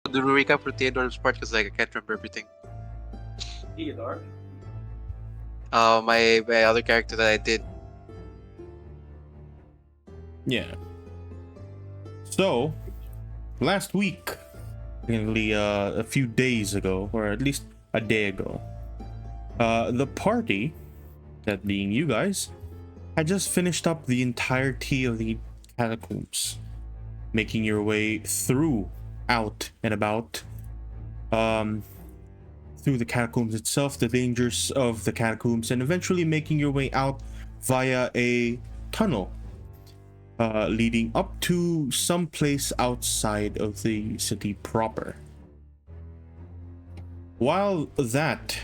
do the recap for Theodore's part because like I can't remember everything. Theodore? My other character that I did. Yeah. So, last week, technically a few days ago, or at least a day ago, the party, that being you guys, had just finished up the entirety of the catacombs, making your way through, out and about, through the catacombs itself, the dangers of the catacombs, and eventually making your way out via a tunnel leading up to some place outside of the city proper. While that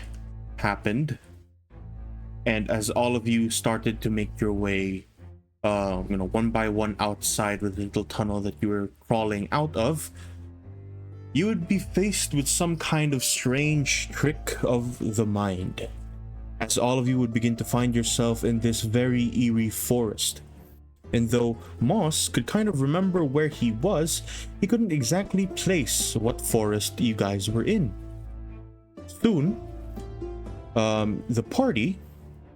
happened, and as all of you started to make your way, one by one outside the little tunnel that you were crawling out of, you would be faced with some kind of strange trick of the mind, as all of you would begin to find yourself in this very eerie forest. And though Moss could kind of remember where he was, he couldn't exactly place what forest you guys were in. Soon, the party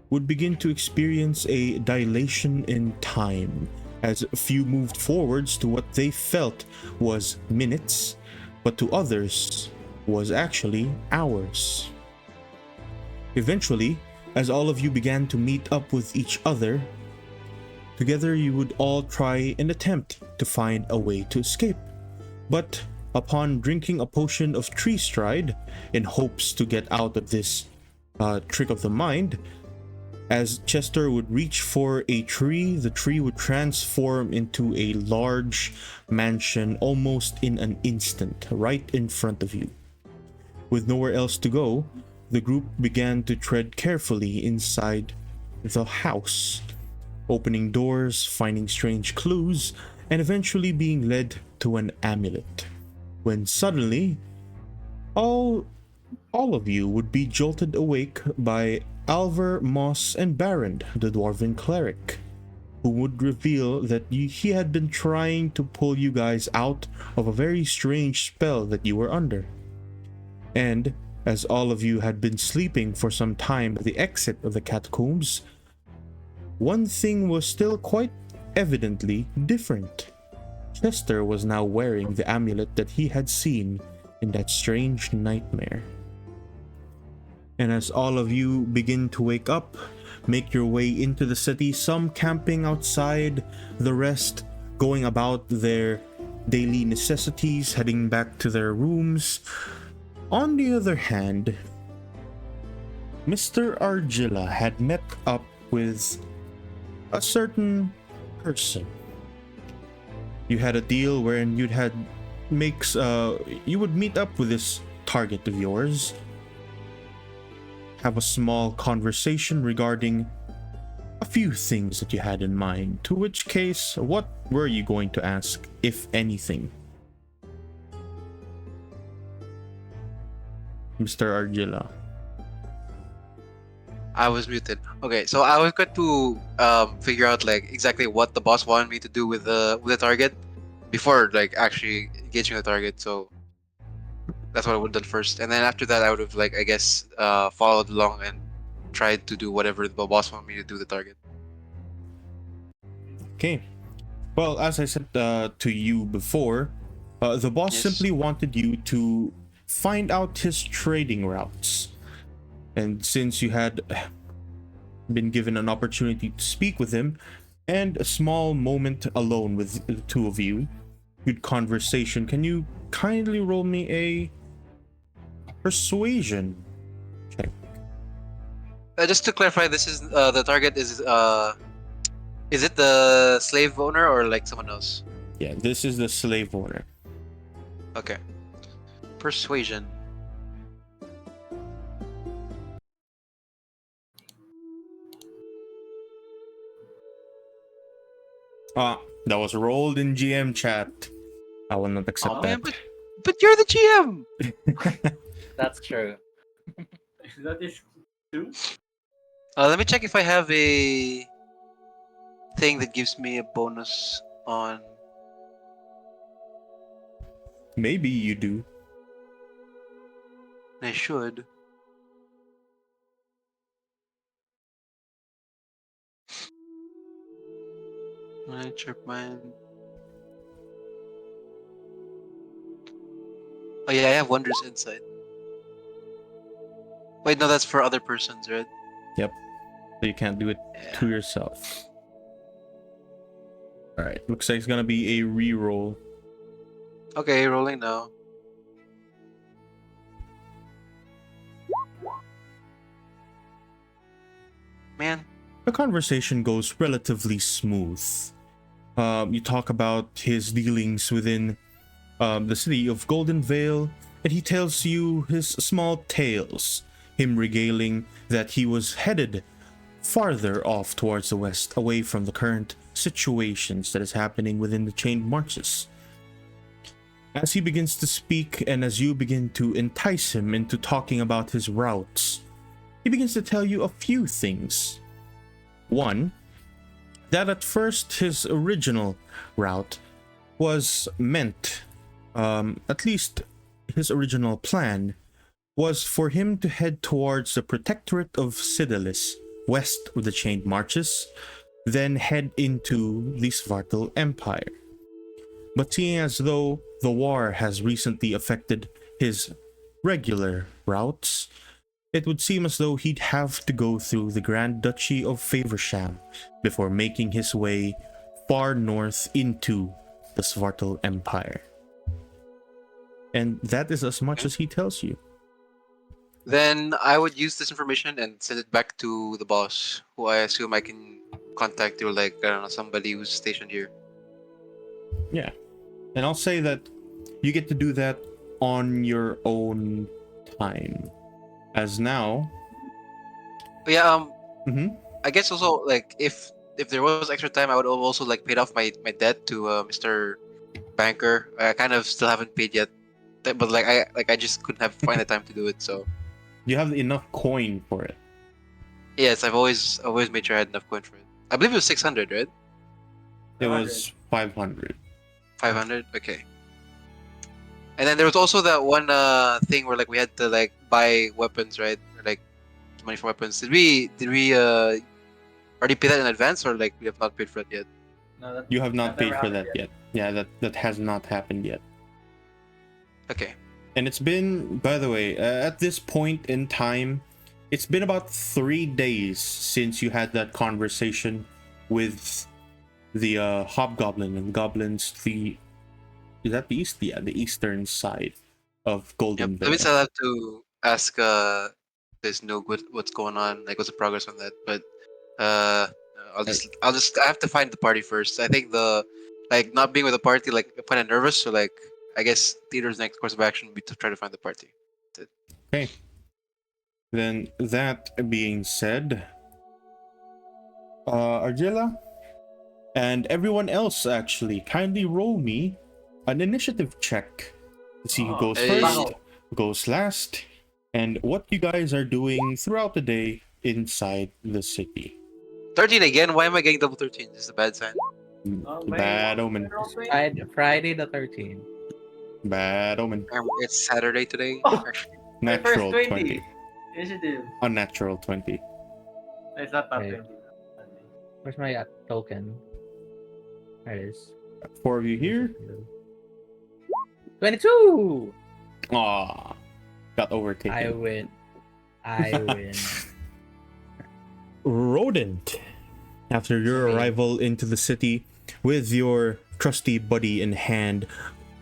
would begin to experience a dilation in time, as a few moved forwards to what they felt was minutes, but to others was actually hours. Eventually, as all of you began to meet up with each other, together you would all try and attempt to find a way to escape. But upon drinking a potion of tree stride in hopes to get out of this trick of the mind, as Chester would reach for a tree, the tree would transform into a large mansion almost in an instant, right in front of you. With nowhere else to go, the group began to tread carefully inside the house, opening doors, finding strange clues, and eventually being led to an amulet. When suddenly, all of you would be jolted awake by Alvar, Moss, and Baron, the dwarven cleric, who would reveal that he had been trying to pull you guys out of a very strange spell that you were under. And as all of you had been sleeping for some time at the exit of the catacombs, one thing was still quite evidently different. Chester was now wearing the amulet that he had seen in that strange nightmare. And as all of you begin to wake up, make your way into the city, some camping outside, the rest going about their daily necessities, heading back to their rooms. On the other hand, Mr. Argilla had met up with a certain person. You had a deal wherein you would meet up with this target of yours, have a small conversation regarding a few things that you had in mind, to which case, what were you going to ask, if anything? Mr. Argilla. I was muted. Okay, so I was going to figure out like exactly what the boss wanted me to do with the target before like actually engaging the target. So that's what I would have done first, and then after that I would have like I guess followed along and tried to do whatever the boss wanted me to do the target. Okay. Well, as I said to you before, the boss simply wanted you to find out his trading routes. And since you had been given an opportunity to speak with him and a small moment alone with the two of you, good conversation, can you kindly roll me a persuasion check? Just to clarify, this is the target is it the slave owner or like someone else? Yeah, this is the slave owner. Okay. Persuasion. That was rolled in GM chat. I will not accept Oh, that. man, but you're the GM. That's true. That is true. Let me check if I have a thing that gives me a bonus on. Maybe you do. I should. Miniature mind. Oh yeah, I have Wondrous Insight. Wait, no, that's for other persons, right? Yep. So you can't do it Yeah. to yourself. Alright, looks like it's gonna be a reroll. Okay, rolling now. Man, The conversation goes relatively smooth. You talk about his dealings within the city of Goldenvale, and he tells you his small tales, him regaling that he was headed farther off towards the west, away from the current situations that is happening within the chained marches. As he begins to speak, and as you begin to entice him into talking about his routes, he begins to tell you a few things. One, that at first his original route was meant, at least his original plan, was for him to head towards the protectorate of Sidalis, west of the chained marches, then head into the Svartal Empire. But seeing as though the war has recently affected his regular routes, it would seem as though he'd have to go through the Grand Duchy of Faversham before making his way far north into the Svartal Empire. And that is as much as he tells you. then I would use this information and send it back to the boss, who I assume I can contact through, like, I don't know, somebody who's stationed here. Yeah. And I'll say that you get to do that on your own time. As now... But yeah, Mhm. I guess also, like, if there was extra time, I would have also, like, paid off my debt to Mr. Banker. I kind of still haven't paid yet, but I just couldn't have find the time to do it. So You have enough coin for it. yes, I've always made sure I had enough coin for it. I believe it was 600, right? It was 500. 500. Okay. And then there was also that one thing where, like, we had to, like, buy weapons, right? Or, like, money for weapons. Did we already pay that in advance, or, like, we have not paid for it yet? No, that, You have not that never paid for happened that yet. Yeah, that has not happened yet. Okay. And it's been, by the way, at this point in time, it's been about 3 days since you had that conversation with the hobgoblin and goblins. Is that the east? Yeah, the eastern side of Yep. Goldenvale. That means I'll have to ask this Noog what's going on, like, what's the progress on that. But I have to find the party first. I think the, like, not being with the party, like, I'm kind of nervous. So, like, I guess Theater's next course of action would be to try to find the party. That's it. Okay. Then that being said, Argilla and everyone else, actually, kindly roll me an initiative check to see who goes Hey. first, who goes last, and what you guys are doing throughout the day inside the city. 13 again. Why am I getting double 13? This is a bad sign. Bad omen. Friday the 13th. Bad omen. It's Saturday today. Oh. Actually. My Natural first 20. Initiative. Unnatural 20. It's not that Okay. 20. Where's my token? There it is. 4 of you here. 22! Aw. Got overtaken. I win. I win. Rodent, after your Okay. arrival into the city with your trusty buddy in hand,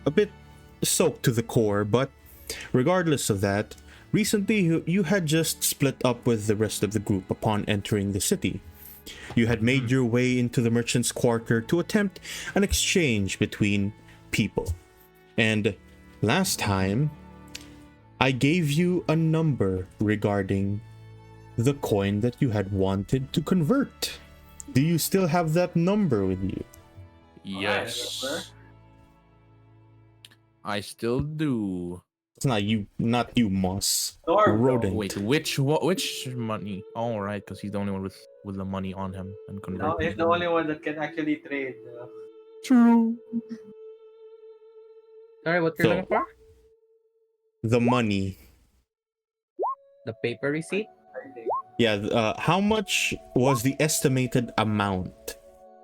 a bit soaked to the core, but regardless of that, recently you had just split up with the rest of the group upon entering the city. You had made your way into the merchant's quarter to attempt an exchange between people. And last time, I gave you a number regarding the coin that you had wanted to convert. Do you still have that number with you? Yes. I still do. It's not you, Moss. Storm, Rodent. Wait, which money? All right, because he's the only one with the money on him and No, converting. he's the only one that can actually trade. True. Sorry, what you're So- looking for? The money The paper receipt? I think. Yeah, how much was the estimated amount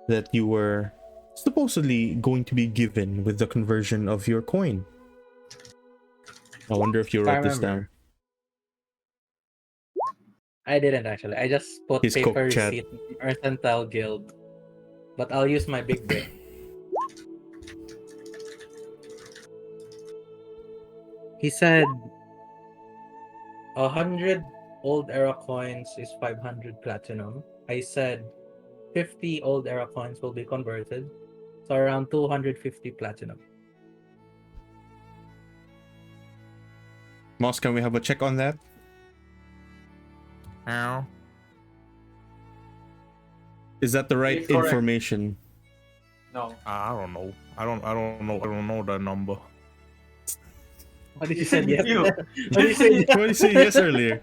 that you were supposedly going to be given with the conversion of your coin? I wonder if you I wrote this down. remember. I didn't actually. I just put His paper Coke chat. receipt Mercantile Guild. But I'll use my big brain. He said 100 old era coins is 500 platinum. I said 50 old era coins will be converted. So around 250 platinum. Moss, can we have a check on that? Ow. Is that the right It's correct. information? No. I don't know. I don't know the number. What did you say yes? You. What did you say? What did you say yes earlier?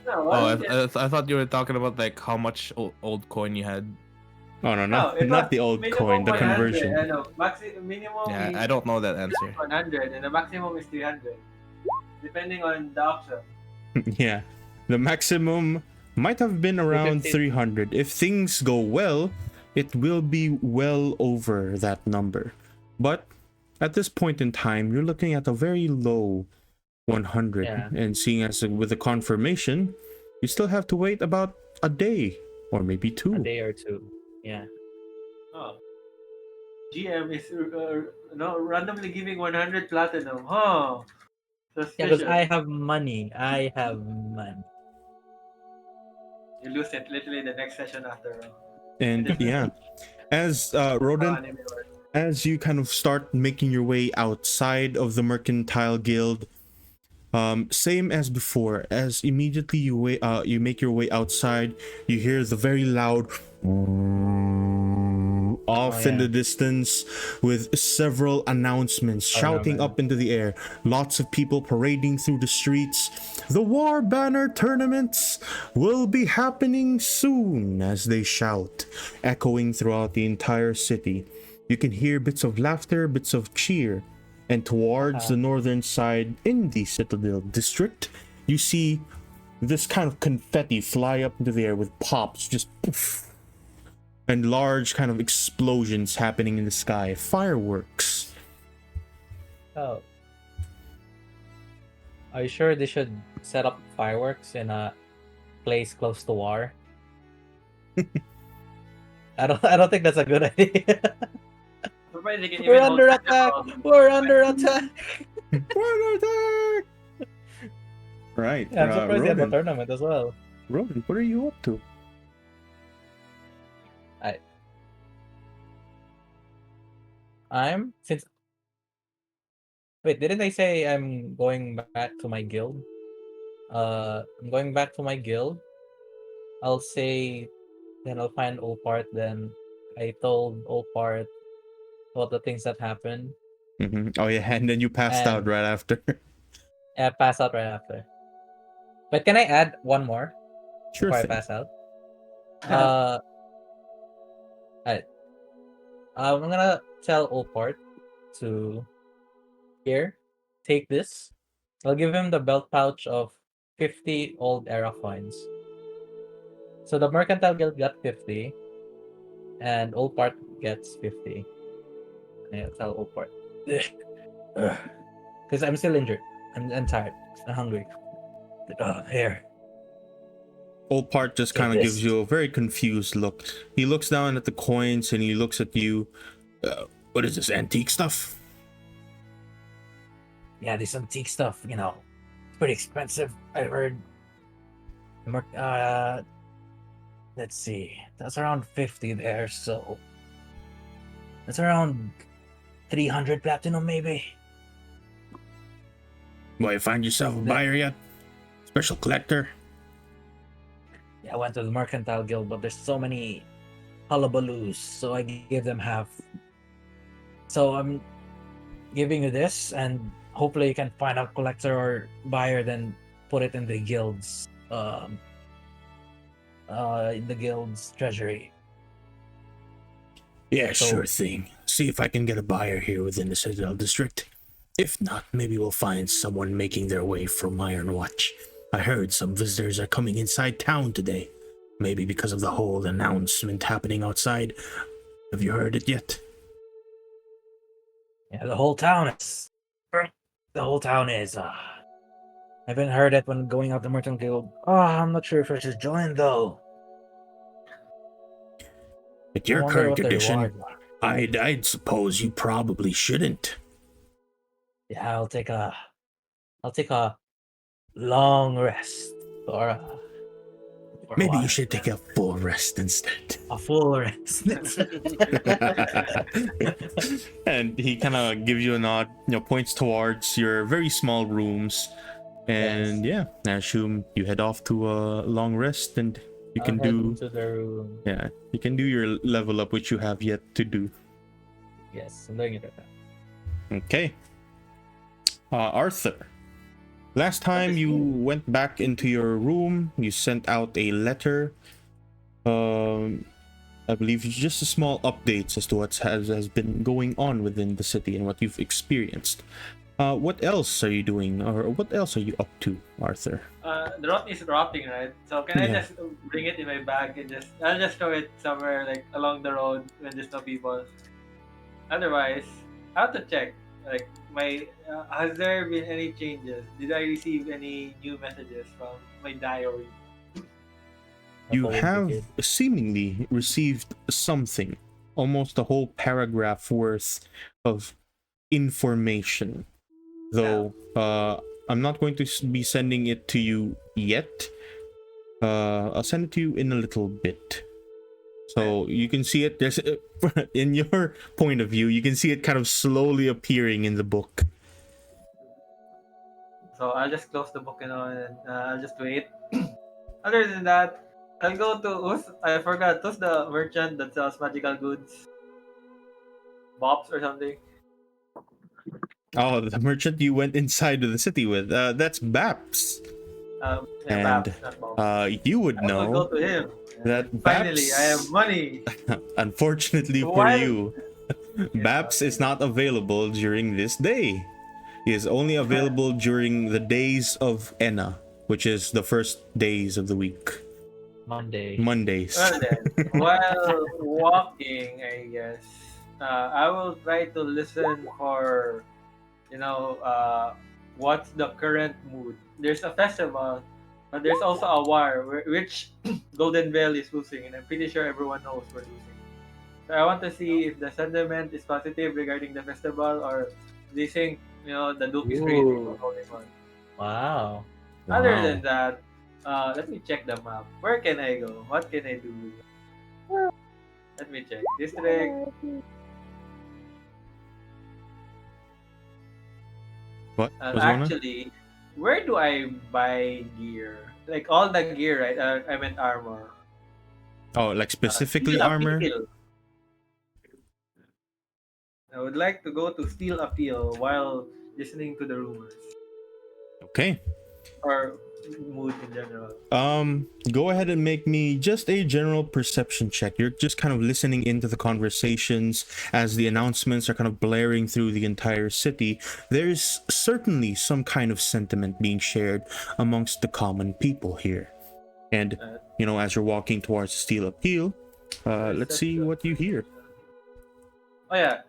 No, Oh, why did you- I thought you were talking about like how much old coin you had. Oh no, No, not it not was the old minimum coin, the 100, conversion. Minimum Yeah, is I don't know that answer. 100 and the maximum is 300. Depending on the option. Yeah, the maximum might have been around 250. 300. If things go well, it will be well over that number. But at this point in time, you're looking at a very low 100. Yeah. And seeing as with the confirmation, you still have to wait about a day or maybe A two. day or two. Yeah. Oh. GM is randomly giving 100 platinum. Huh. Yeah, Suspicious. because I have money. I have money. You lose it literally the next session after. And yeah, as Rodent, as you kind of start making your way outside of the Mercantile Guild, same as before, as immediately you make your way outside, you hear the very loud off in yeah. the distance with several announcements shouting man. up into the air. Lots of people parading through the streets. The War Banner tournaments will be happening soon, as they shout, echoing throughout the entire city. You can hear bits of laughter, bits of cheer. And towards the northern side in the Citadel district, you see this kind of confetti fly up into the air with pops, just poof, and large kind of explosions happening in the sky. Fireworks. Oh. Are you sure they should set up fireworks in a place close to war? I don't think that's a good idea. We're under attack! We're under attack! Right. Yeah, I'm surprised they have a Rodent, tournament as well. Rodent, what are you up to? Wait, didn't they say I'm going back to my guild? I'm going back to my guild. I'll say, then I'll find Opart. Then I told Opart about the things that happened. Oh yeah, and then you passed out And- right after. I pass out right after. But can I add one more Sure before I thing. pass out? Alright. I'm gonna tell Opart to here, take this. I'll give him the belt pouch of 50 old era coins. So the Mercantile Guild got 50, and Opart gets 50. And I'll tell Opart. Because I'm still injured. I'm tired. I'm hungry. Here. Old Part just Take kind of gives this. you a very confused look. He looks down at the coins and he looks at you. What is this, antique stuff? Yeah, this antique stuff, it's pretty expensive. I heard. Let's see. That's around 50 there, so that's around 300 platinum, maybe. Well, you find yourself a buyer yet? Special collector? Yeah, I went to the Mercantile Guild, but there's so many hullabaloos, so I gave them half. So I'm giving you this, and hopefully you can find a collector or buyer, then put it in the guild's treasury. Yeah, So- sure thing. See if I can get a buyer here within the Citadel district. If not, maybe we'll find someone making their way from Iron Watch. I heard some visitors are coming inside town today. Maybe because of the whole announcement happening outside. Have you heard it yet? Yeah, the whole town is. The whole town is. I haven't heard it when going out the Merchant Guild. Oh, I'm not sure if I should join though. At I your wonder current what the condition, rewards are. I'd suppose you probably shouldn't. Yeah, I'll take a long rest or for a Maybe you while. should take a full rest instead. A full rest. And he kind of gives you a nod, points towards your very small rooms. And yeah, I assume you head off to a long rest, and you can do to the room. yeah, you can do your level up, which you have yet to do. Yes, I'm doing it right now. Okay. Arthur, last time you went back into your room, you sent out a letter. I believe it's just a small updates as to what has been going on within the city and what you've experienced. What else are you doing, or what else are you up to, Arthur? The rot is rotting, right? So can I Yeah. just bring it in my bag and I'll just throw it somewhere like along the road when there's no people. Otherwise, I have to check. Like has there been any changes? Did I receive any new messages from my diary? You That's all have we did. seemingly received something, almost a whole paragraph worth of information. Though I'm not going to be sending it to you yet. I'll send it to you in a little bit. So you can see it. There's in your point of view, you can see it kind of slowly appearing in the book. So I'll just close the book, and I'll just wait. Other than that, I'll go to I forgot who's the merchant that sells magical goods, Bops or something. Oh, the merchant you went inside of the city with. That's Baps. Yeah, And Babs, not Bops. you would I will know go to him. that Finally, I have Baps, money. unfortunately for Why- you, Baps is not available during this day. He is only available during the days of Enna, which is the first days of the week. Mondays. Well then, while walking, I guess I will try to listen for, what's the current mood. There's a festival, but there's also a war which Goldenvale is losing, and I'm pretty sure everyone knows we're losing. So I want to see if the sentiment is positive regarding the festival, or they think the Duke is crazy for Ooh. holding on. Wow. Other Wow. than that, let me check the map. Where can I go? What can I do? Let me check. District. What? What's going on? Actually, where do I buy gear? Like all the gear, right? I meant armor. Oh, like specifically Steel armor? Appeal. I would like to go to Steel Appeal while listening to the rumors. Okay. Or mood in general. Go ahead and make me just a general perception check. You're just kind of listening into the conversations as the announcements are kind of blaring through the entire city. There's certainly some kind of sentiment being shared amongst the common people here. And, as you're walking towards Steel Appeal, let's see what you hear. Oh yeah.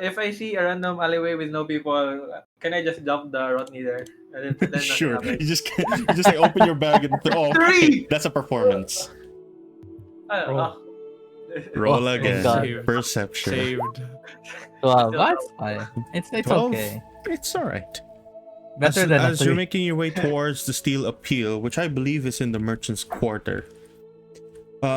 If I see a random alleyway with no people, can I just dump the Rotney there? And then pretend nothing Sure. happened? You just like open your bag and oh, Three! that's a performance. Oh. Roll Oh, again. God. Perception. Saved. Well, that's fine. It's 12? okay. It's all right. Better as, than a as you're 3. making your way towards the Steel Appeal, which I believe is in the merchant's quarter,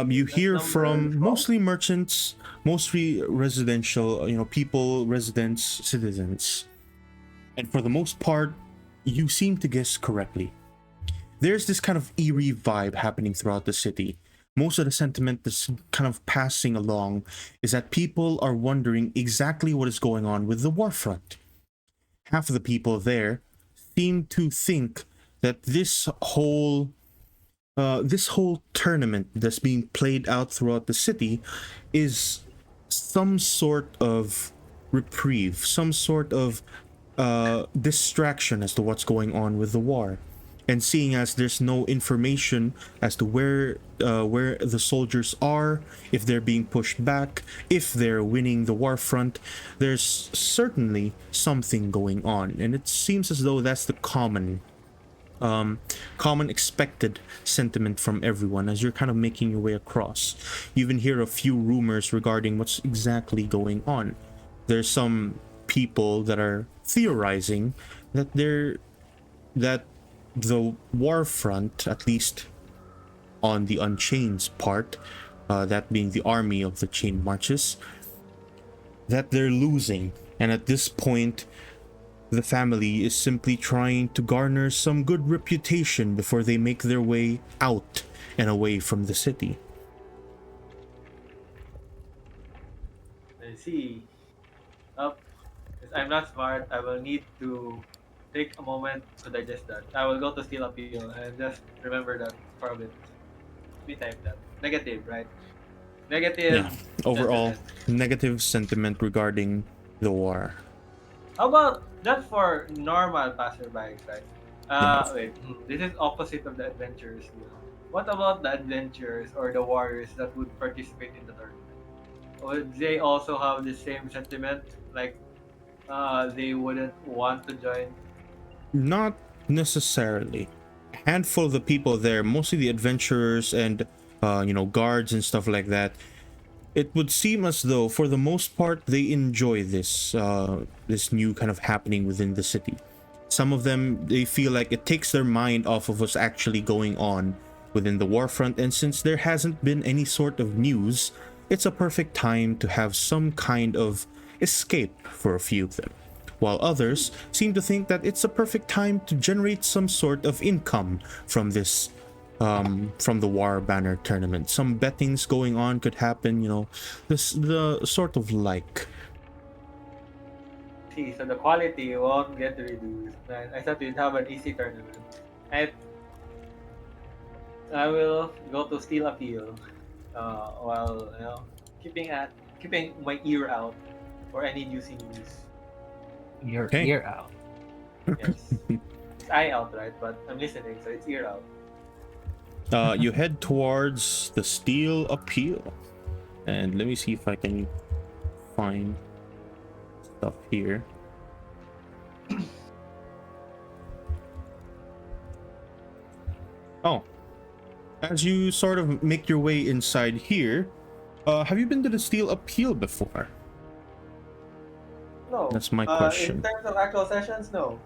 you hear number from 12? mostly merchants, mostly residential, people, residents, citizens, and for the most part, you seem to guess correctly. There's this kind of eerie vibe happening throughout the city. Most of the sentiment that's kind of passing along is that people are wondering exactly what is going on with the war front. Half of the people there seem to think that this whole tournament that's being played out throughout the city is some sort of reprieve, some sort of distraction as to what's going on with the war. And seeing as there's no information as to where the soldiers are, if they're being pushed back, if they're winning the war front, there's certainly something going on, and it seems as though that's the common expected sentiment from everyone as you're kind of making your way across. You even hear a few rumors regarding what's exactly going on. There's some people that are theorizing that the war front, at least on the Unchained's part, that being the army of the Chain Marches, that they're losing, and at this point the family is simply trying to garner some good reputation before they make their way out and away from the city. I see. Up. Since I'm not smart, I will need to take a moment to digest that. I will go to Steel Appeal and just remember that for a bit. Let me type that. Negative, right? Negative. Yeah, overall sentiment. negative sentiment regarding the war. How about that's for normal passerbys, right? Yeah. Wait. This is opposite of the adventurers. What about the adventurers or the warriors that would participate in the tournament? Would they also have the same sentiment? Like, they wouldn't want to join. Not necessarily. A handful of the people there, mostly the adventurers and guards and stuff like that, it would seem as though for the most part they enjoy this new kind of happening within the city. Some of them, they feel like it takes their mind off of what's actually going on within the warfront, and since there hasn't been any sort of news, it's a perfect time to have some kind of escape for a few of them, while others seem to think that it's a perfect time to generate some sort of income from this from the War Banner tournament. Some bettings going on could happen, the sort of like. See, so the quality won't get reduced. Man, I thought we'd have an easy tournament. I, I will go to Steel Appeal, while keeping my ear out for any juicy news. Your Okay. ear out. Yes, it's eye out, right? But I'm listening, so it's ear out. You head towards the Steel Appeal, and let me see if I can find stuff here. Oh, as you sort of make your way inside here, have you been to the Steel Appeal before? No. That's my In question. terms of actual sessions, no.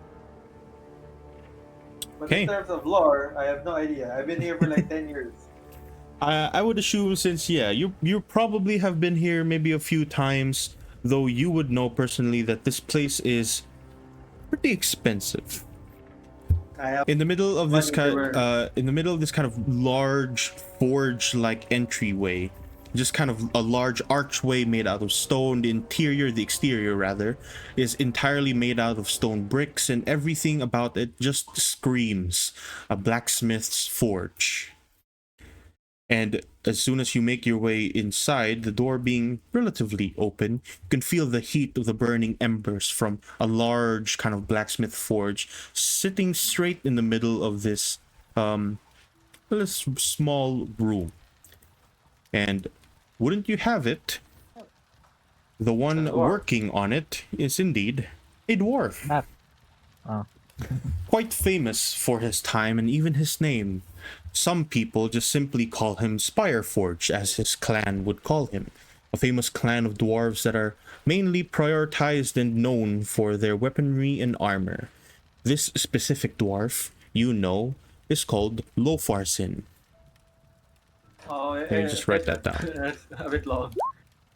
But Okay. in terms of lore, I have no idea. I've been here for like 10 years. I would assume, since you probably have been here maybe a few times, though you would know personally that this place is pretty expensive. I have In the middle of this Wonder kind of large forge-like entryway, just kind of a large archway made out of stone. The exterior rather, is entirely made out of stone bricks, and everything about it just screams a blacksmith's forge. And as soon as you make your way inside, the door being relatively open, you can feel the heat of the burning embers from a large kind of blacksmith forge sitting straight in the middle of this small room. And wouldn't you have it, the one A dwarf. working on it is indeed a dwarf. Map. Oh. Quite famous for his time and even his name. Some people just simply call him Spireforge, as his clan would call him. A famous clan of dwarves that are mainly prioritized and known for their weaponry and armor. This specific dwarf, is called Lofarsin. Oh, Let me just write that down. That's a bit long.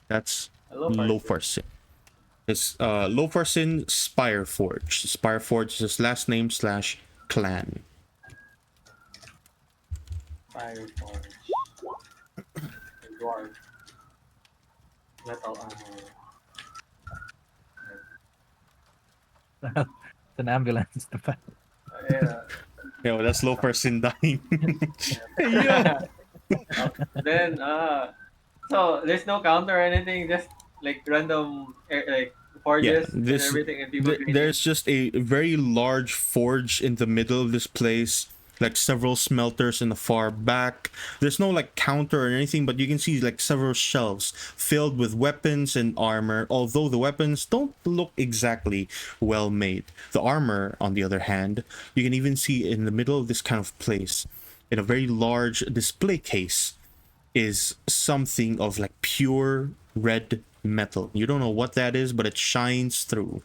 That's Hello, Farsi. Lofarsin. It's Lofarsin Spireforge. Spireforge is his last name / clan. Fire Forge. Dwarf. Metal armor. It's an ambulance. Yeah. Yeah, well, that's Lofarsin dying. Yeah. Then, so there's no counter or anything, just like random like forges and everything, and people. There's just a very large forge in the middle of this place. like several smelters in the far back. There's no like counter or anything, but you can see like several shelves filled with weapons and armor, although the weapons don't look exactly well made. The armor, on the other hand, you can even see in the middle of this kind of place, in a very large display case, is something of like pure red metal. You don't know what that is, but it shines through.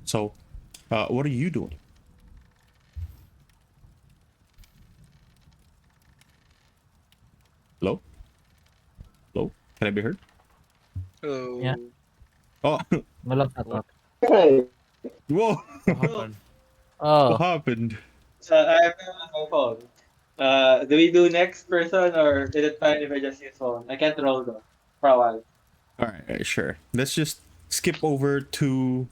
So, what are you doing? Hello? Hello? Can I be heard? Oh. Yeah. Oh, Walang katok. whoa! What happened? Oh, What happened? I have my phone. Do we do next person or is it fine if I just use phone? I can't roll though for a while. All right, sure. Let's just skip over to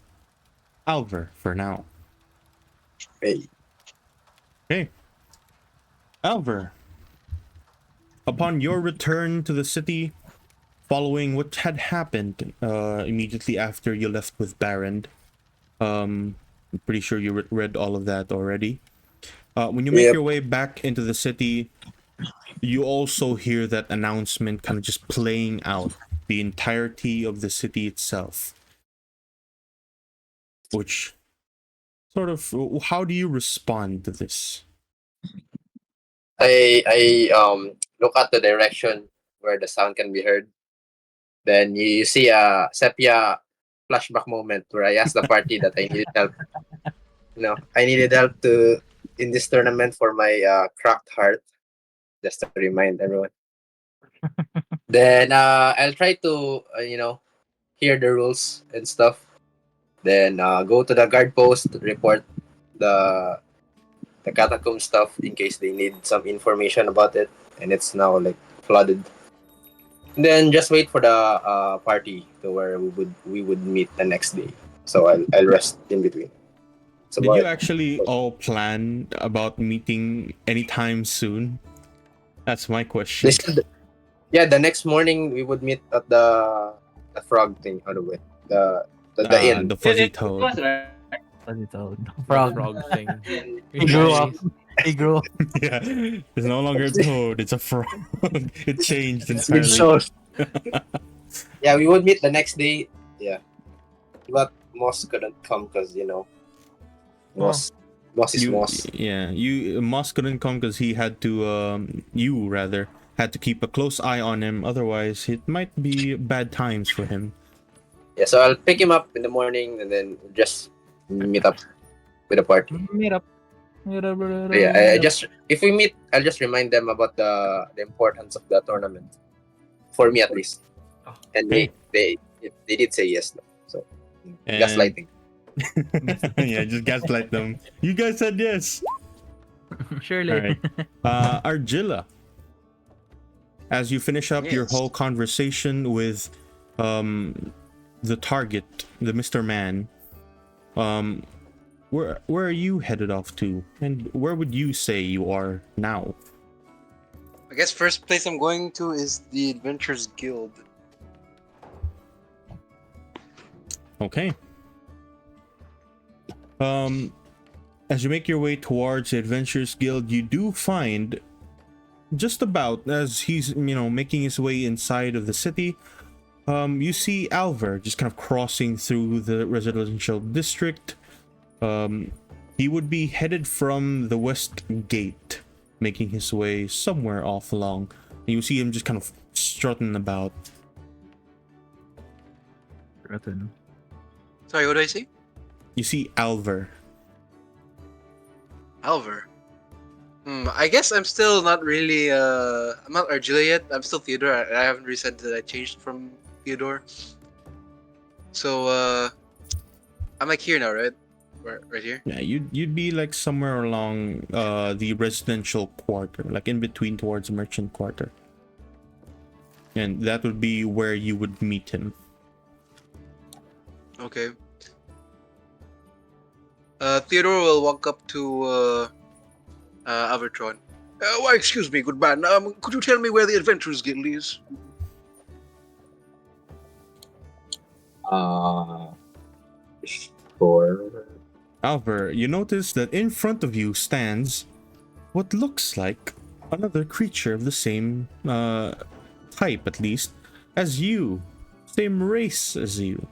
Alver for now. Hey. Okay. Alver, upon your return to the city, following what had happened immediately after you left with Baron, I'm pretty sure you read all of that already. When you make Yep. your way back into the city, you also hear that announcement kind of just playing out the entirety of the city itself. Which sort of, how do you respond to this? I look at the direction where the sound can be heard. Then you see a sepia flashback moment where I asked the party that I needed help. I needed help to in this tournament for my cracked heart. Just to remind everyone. Then I'll try to hear the rules and stuff. Then go to the guard post, report the catacomb stuff in case they need some information about it, and it's now like flooded. And then just wait for the party to where we would meet the next day. So I'll rest in between. So Did you actually all plan about meeting anytime soon? That's my question. the next morning we would meet at the frog thing. How do we the inn. The fuzzy It toad. was right. what is it? The Frog. frog thing. He grew up. He grew up. Yeah, it's no longer a toad, it's a frog. It changed Which entirely. shows. Yeah, we would meet the next day. Yeah, but Moss couldn't come because Moss is Moss. Yeah, Moss couldn't come because he had to, you rather, had to keep a close eye on him, otherwise it might be bad times for him. Yeah, so I'll pick him up in the morning and then just meet up with the party. Meet up. Yeah, if we meet, I'll just remind them about the importance of the tournament. For me at least. And they did say yes though. So And- gaslighting. Yeah, just gaslight them. You guys said yes. Surely. Alright. Argilla, as you finish up your Yes. whole conversation with the target, the Mr. Man, where are you headed off to, and where would you say you are now? I guess first place I'm going to is the Adventurers Guild. Okay. As you make your way towards the Adventurers Guild, you do find, just about as he's making his way inside of the city, you see Alver just kind of crossing through the residential district. He would be headed from the west gate, making his way somewhere off along. And you see him just kind of strutting about. Sorry, what do I see? You see Alver. Alver. I guess I'm still not really, I'm not Argilla yet. I'm still Theodore. I haven't really said that I changed from Theodore. So, I'm like here now, right? Right here? Yeah, you'd be like somewhere along the residential quarter, like in between towards the merchant quarter. And that would be where you would meet him. Okay. Theodore will walk up to Avertron. Why, excuse me, good man. Could you tell me where the Adventurers Guild is? Uh, sure. Alvar, you notice that in front of you stands what looks like another creature of the same type, at least, as you. Same race as you.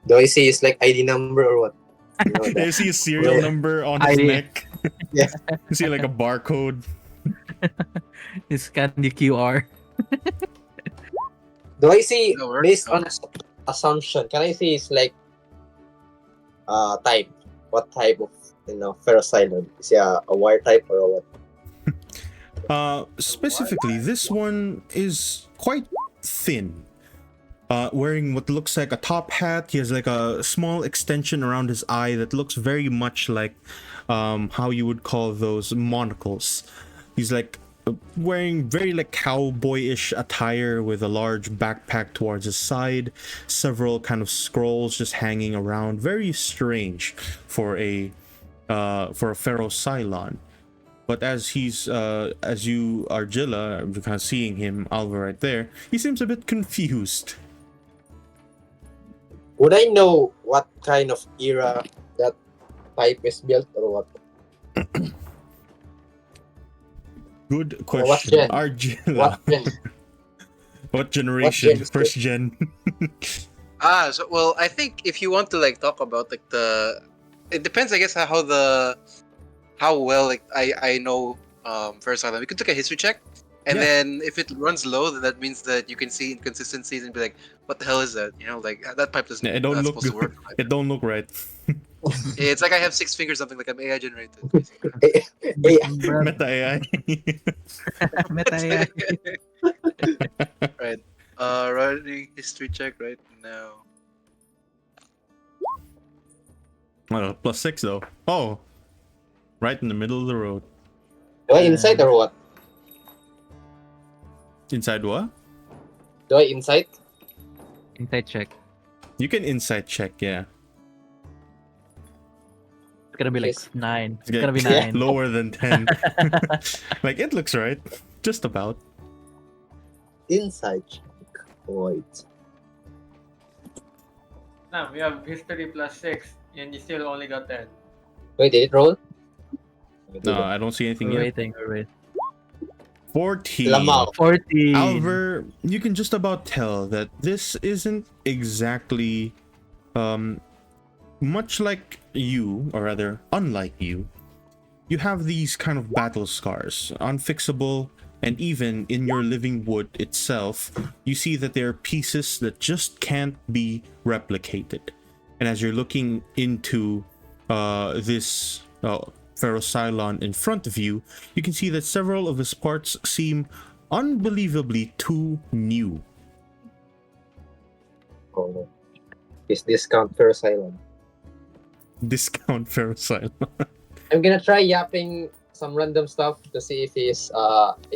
Do I see his like ID number or what? You know You that. see a serial Yeah. number on his ID. neck. Yeah. You see like a barcode. You scan the QR. Do I see That works. based on assumption? Can I see his like type? What type of ferrocylon? Is he a wire type or a what? Specifically, this one is quite thin. Wearing what looks like a top hat. He has like a small extension around his eye that looks very much like how you would call those monocles. He's like wearing very like cowboyish attire with a large backpack towards his side, several kind of scrolls just hanging around. Very strange for a ferrocylon. But as he's as you Argilla, kind of seeing him, Alva right there, he seems a bit confused. Would I know what kind of era that type is built or what? Good What question. gen? Argilla. What gen? What generation? What gen is First gen. So well, I think if you want to like talk about like it depends, I guess, how well like I know First Island. We could take a history check, and Yeah. then if it runs low, then that means that you can see inconsistencies and be like, what the hell is that? You know, like that pipe doesn't It don't not look supposed to good. work. It don't look right. It's like I have 6 fingers, something like I'm AI generated. Hey, Meta AI. Meta AI. Right. Running history check right now. +6 though. Oh, right in the middle of the road. do I insight or what? Inside what? Do I insight? Insight check. You can insight check. Yeah. It's gonna be like Yes. 9. It's Yeah, gonna be yeah, 9. lower than 10. Like it looks right, just about. Insight check. Wait. Now we have history +6, and you still only got 10. Wait, did it roll? No, I don't see anything We're yet. waiting. We're waiting. 14. Lamau. 14. Alvar, you can just about tell that this isn't exactly much like you, or rather unlike you. You have these kind of battle scars, unfixable, and even in your living wood itself, you see that there are pieces that just can't be replicated. And as you're looking into this ferrocylon in front of you, you can see that several of his parts seem unbelievably too new. Oh. Is discount ferrocylon? Discount ferrocylon. I'm gonna try yapping some random stuff to see if he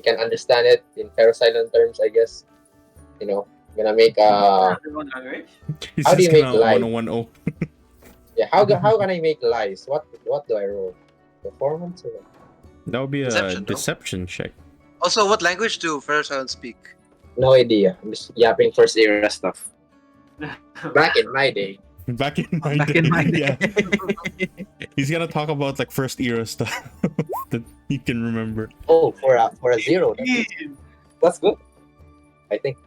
can understand it in ferrocylon terms, I guess. You know, gonna make Everyone language? He's How do just you make gonna live? 1010. yeah, how can I make lies? What do I roll? Performance or what? That would be a Deception, no? deception check. Also, what language do Ferrocylons speak? No idea. I'm just yapping first era stuff. Back in my day. Back in my Back day. in my Yeah. day. He's gonna talk about like first era stuff that he can remember. Oh, for a zero. That's good. I think.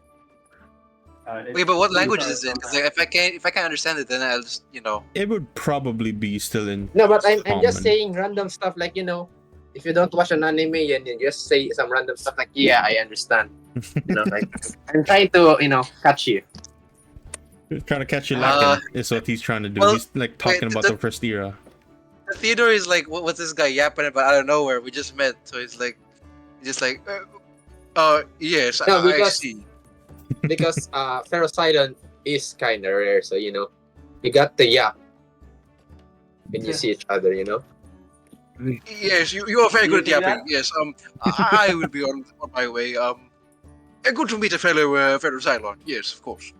Wait, but what language is it? Because like, if I can't understand it, then I'll just It would probably be still in. No, but I'm just common. saying random stuff like if you don't watch an anime and you just say some random stuff like yeah, I understand. Like I'm trying to catch you. Trying to catch you Uh, lacking is what he's trying to do. well, He's like talking wait, about the first era. Theodore is like, what's this guy yapping about out of nowhere? We just met, so he's just like, yes, No, I because- see. Because ferrocylon is kind of rare, so you got the yap when you see each other. Yes, you are very good at You do yapping. Yes, I will be on my way. Good to meet a fellow Cylon. Yes, of course.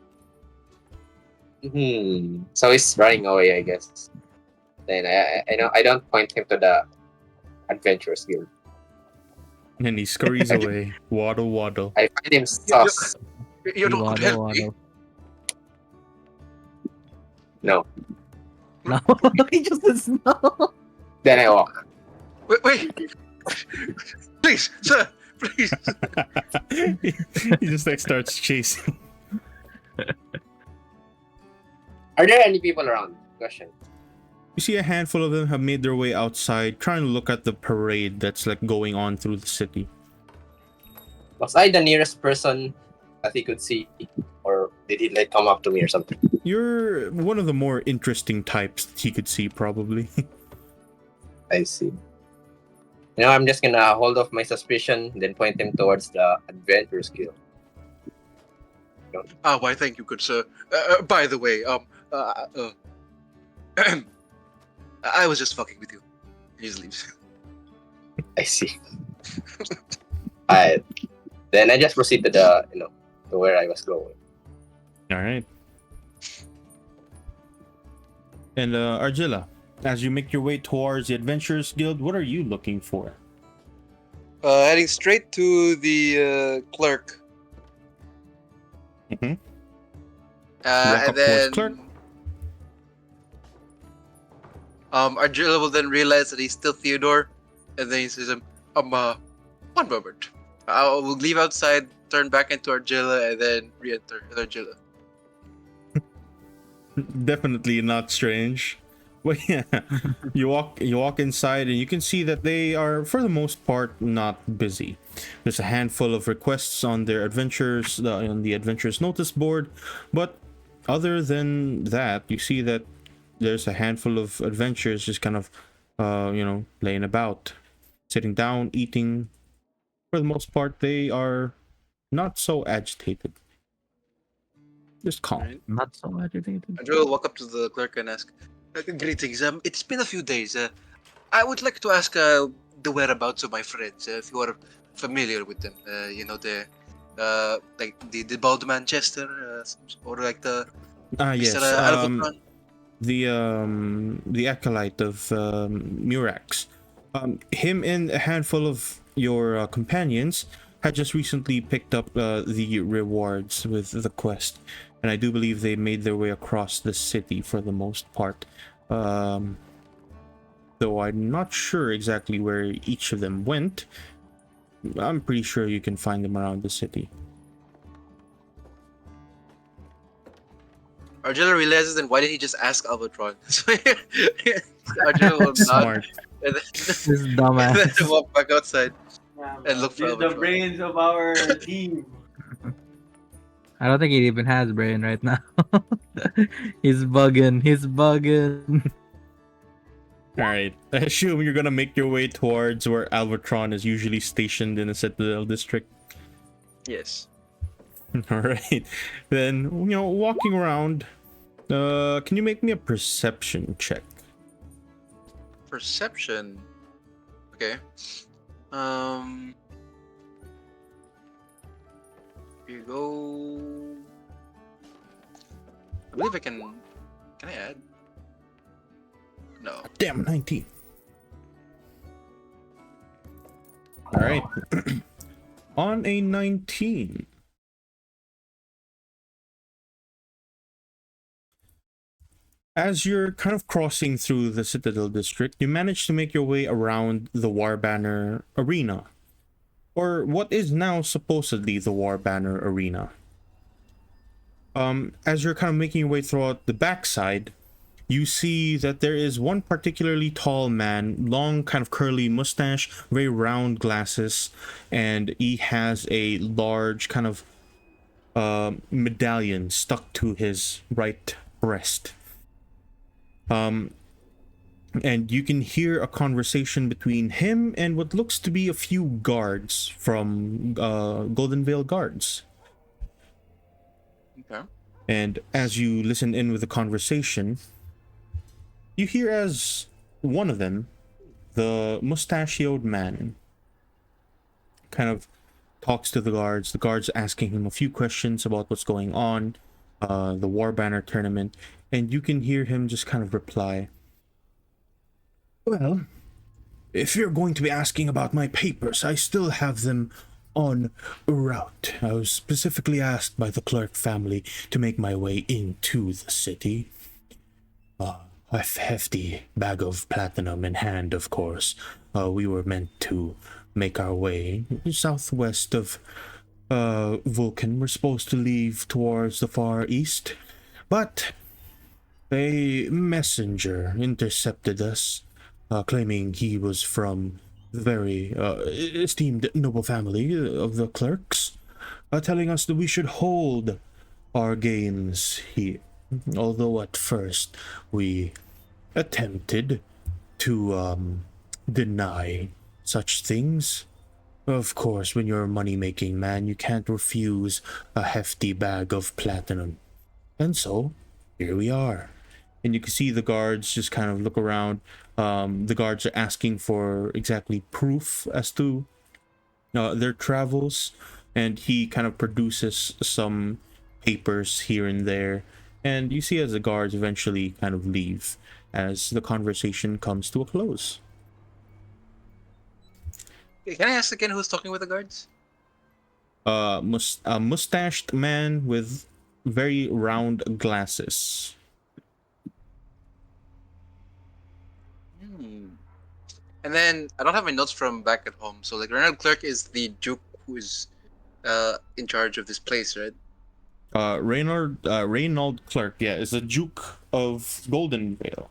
So he's running away, I guess. Then I don't point him to the adventurers guild. And he scurries away. Waddle waddle. I find him sus. You don't could help me. No. No, he just says no. Then I walk. Wait. Please, sir. Please. He just like starts chasing. Are there any people around? Question. You see a handful of them have made their way outside, trying to look at the parade that's like going on through the city. Was I the nearest person that he could see? Or did he like come up to me or something? You're one of the more interesting types that he could see, probably. I see. I'm just gonna hold off my suspicion, then point him towards the adventure skill. Why, thank you, good sir. By the way, I was just fucking with you. He just leaves. I see. Then I just proceed to the, to where I was going. All right. And Argilla, as you make your way towards the Adventurers Guild, what are you looking for? Heading straight to the clerk. Mm-hmm. Walk And up then towards clerk. Argilla will then realize that he's still Theodore, and then he says, one moment. I will leave outside, turn back into Argilla, and then re-enter with Argilla. Definitely not strange. Well, yeah, you walk inside and you can see that they are, for the most part, not busy. There's a handful of requests on their adventures on the adventures notice board, but other than that, you see that there's a handful of adventurers just kind of, laying about, sitting down, eating. For the most part, they are not so agitated. Just calm. Right. Not so agitated. Argilla will walk up to the clerk and ask, greetings. It's been a few days. I would like to ask the whereabouts of my friends. If you are familiar with them, like the bald Manchester, or like the Yes. Mr. Albatron. The acolyte of Murax. Him and a handful of your companions had just recently picked up the rewards with the quest, and I do believe they made their way across the city for the most part. Though I'm not sure exactly where each of them went. I'm pretty sure you can find them around the city. Argilla realizes, then why did he just ask Albatron? So Argilla will nod Smart. and This then dumbass. walk back outside. And look for He's the Albatron. brains of our team. I don't think he even has brain right now. He's bugging. He's bugging. All right. I assume you're gonna make your way towards where Albatron is usually stationed in the Citadel district. Yes. All right. Then, walking around. Can you make me a perception check? Perception. Okay. Here you go. I believe I can. Can I add? No. Damn, 19. All right. On a 19. As you're kind of crossing through the Citadel district, you manage to make your way around the Warbanner Arena. Or what is now supposedly the Warbanner Arena. As you're kind of making your way throughout the backside, you see that there is one particularly tall man, long kind of curly mustache, very round glasses, and he has a large kind of medallion stuck to his right breast. And you can hear a conversation between him and what looks to be a few guards from Goldenvale guards. Okay. And as you listen in with the conversation, you hear as one of them, the mustachioed man, kind of talks to the guards asking him a few questions about what's going on, the Warbanner tournament, and you can hear him just kind of reply, "Well, if you're going to be asking about my papers, I still have them en route. I was specifically asked by the clerk family to make my way into the city. A hefty bag of platinum in hand, of course. We were meant to make our way southwest of Vulcan. We're supposed to leave towards the far east, but a messenger intercepted us, claiming he was from the very esteemed noble family of the clerks, telling us that we should hold our gains here. Although at first we attempted to deny such things. Of course, when you're a money-making man, you can't refuse a hefty bag of platinum. And so, here we are. And you can see the guards just kind of look around. The guards are asking for exactly proof as to their travels, and he kind of produces some papers here and there. And you see as the guards eventually kind of leave as the conversation comes to a close. Can I ask again who's talking with the guards? A mustached man with very round glasses. And then I don't have my notes from back at home. So like Reynold Clerk is the Duke who's in charge of this place, right? Reynold Clerk, yeah, is the Duke of Goldenvale.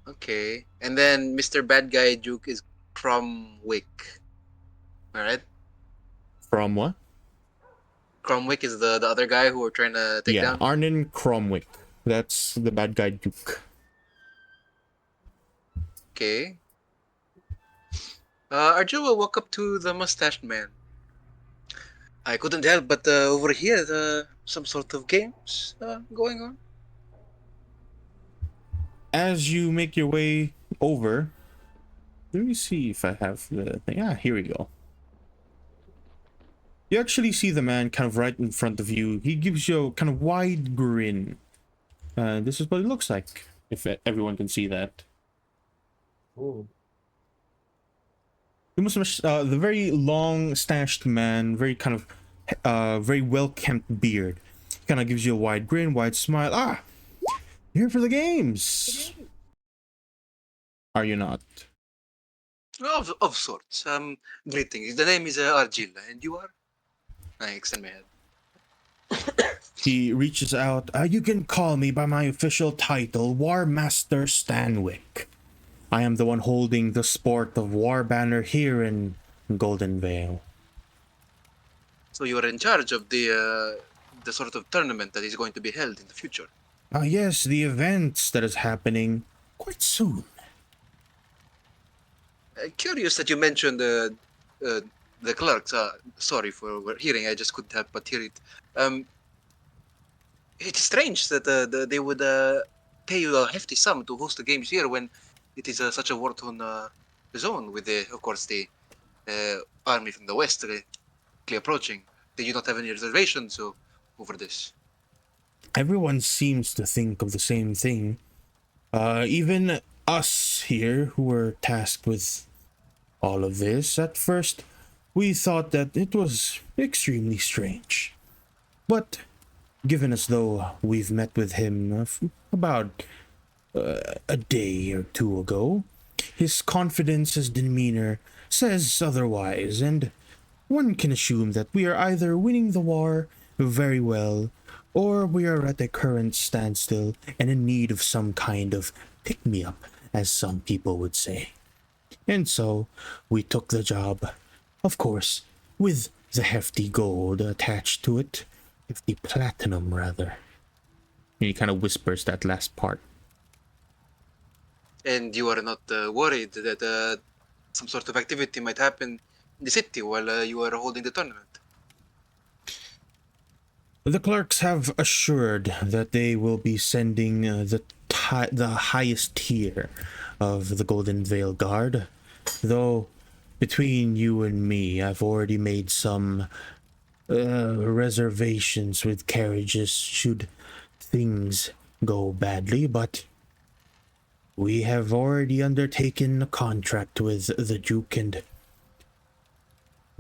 Okay. And then Mr. Bad Guy Duke is Cromwick. Alright? From what? Cromwick is the other guy who we're trying to take Yeah, down. Arnon Cromwick. That's the bad guy Duke. Okay. Arjun will walk up to the mustached man. I couldn't help but overhear some sort of games going on. As you make your way over, let me see if I have the thing. Ah, here we go. You actually see the man kind of right in front of you. He gives you a kind of wide grin. This is what it looks like, if everyone can see that. Ooh. The very long stashed man, very kind of very well kempt beard, kind of gives you a wide grin, wide smile. Ah, you're here for the games, are you not? Of sorts. Greetings. The name is Argilla, and you are? I extend my head. He reaches out. You can call me by my official title, War Master Stanwick. I am the one holding the sport of War Banner here in Goldenvale. So you are in charge of the sort of tournament that is going to be held in the future. Yes, the event that is happening quite soon. Curious that you mentioned the clerks. Sorry for hearing. I just couldn't help but hear it. It's strange that they would pay you a hefty sum to host the games here when it is such a war-torn zone with, of course, the army from the west quickly approaching. Did you not have any reservations over this? Everyone seems to think of the same thing. Even us here who were tasked with all of this, at first we thought that it was extremely strange. But given as though we've met with him about a day or two ago, his confidence, his demeanor says otherwise, and one can assume that we are either winning the war very well, or we are at a current standstill and in need of some kind of pick-me-up, as some people would say. And so, we took the job, of course, with the hefty gold attached to it. Hefty platinum, rather. And he kind of whispers that last part. And you are not worried that some sort of activity might happen in the city while you are holding the tournament? The clerks have assured that they will be sending the highest tier of the Goldenvale Guard, though between you and me, I've already made some reservations with carriages should things go badly, but we have already undertaken a contract with the Duke, and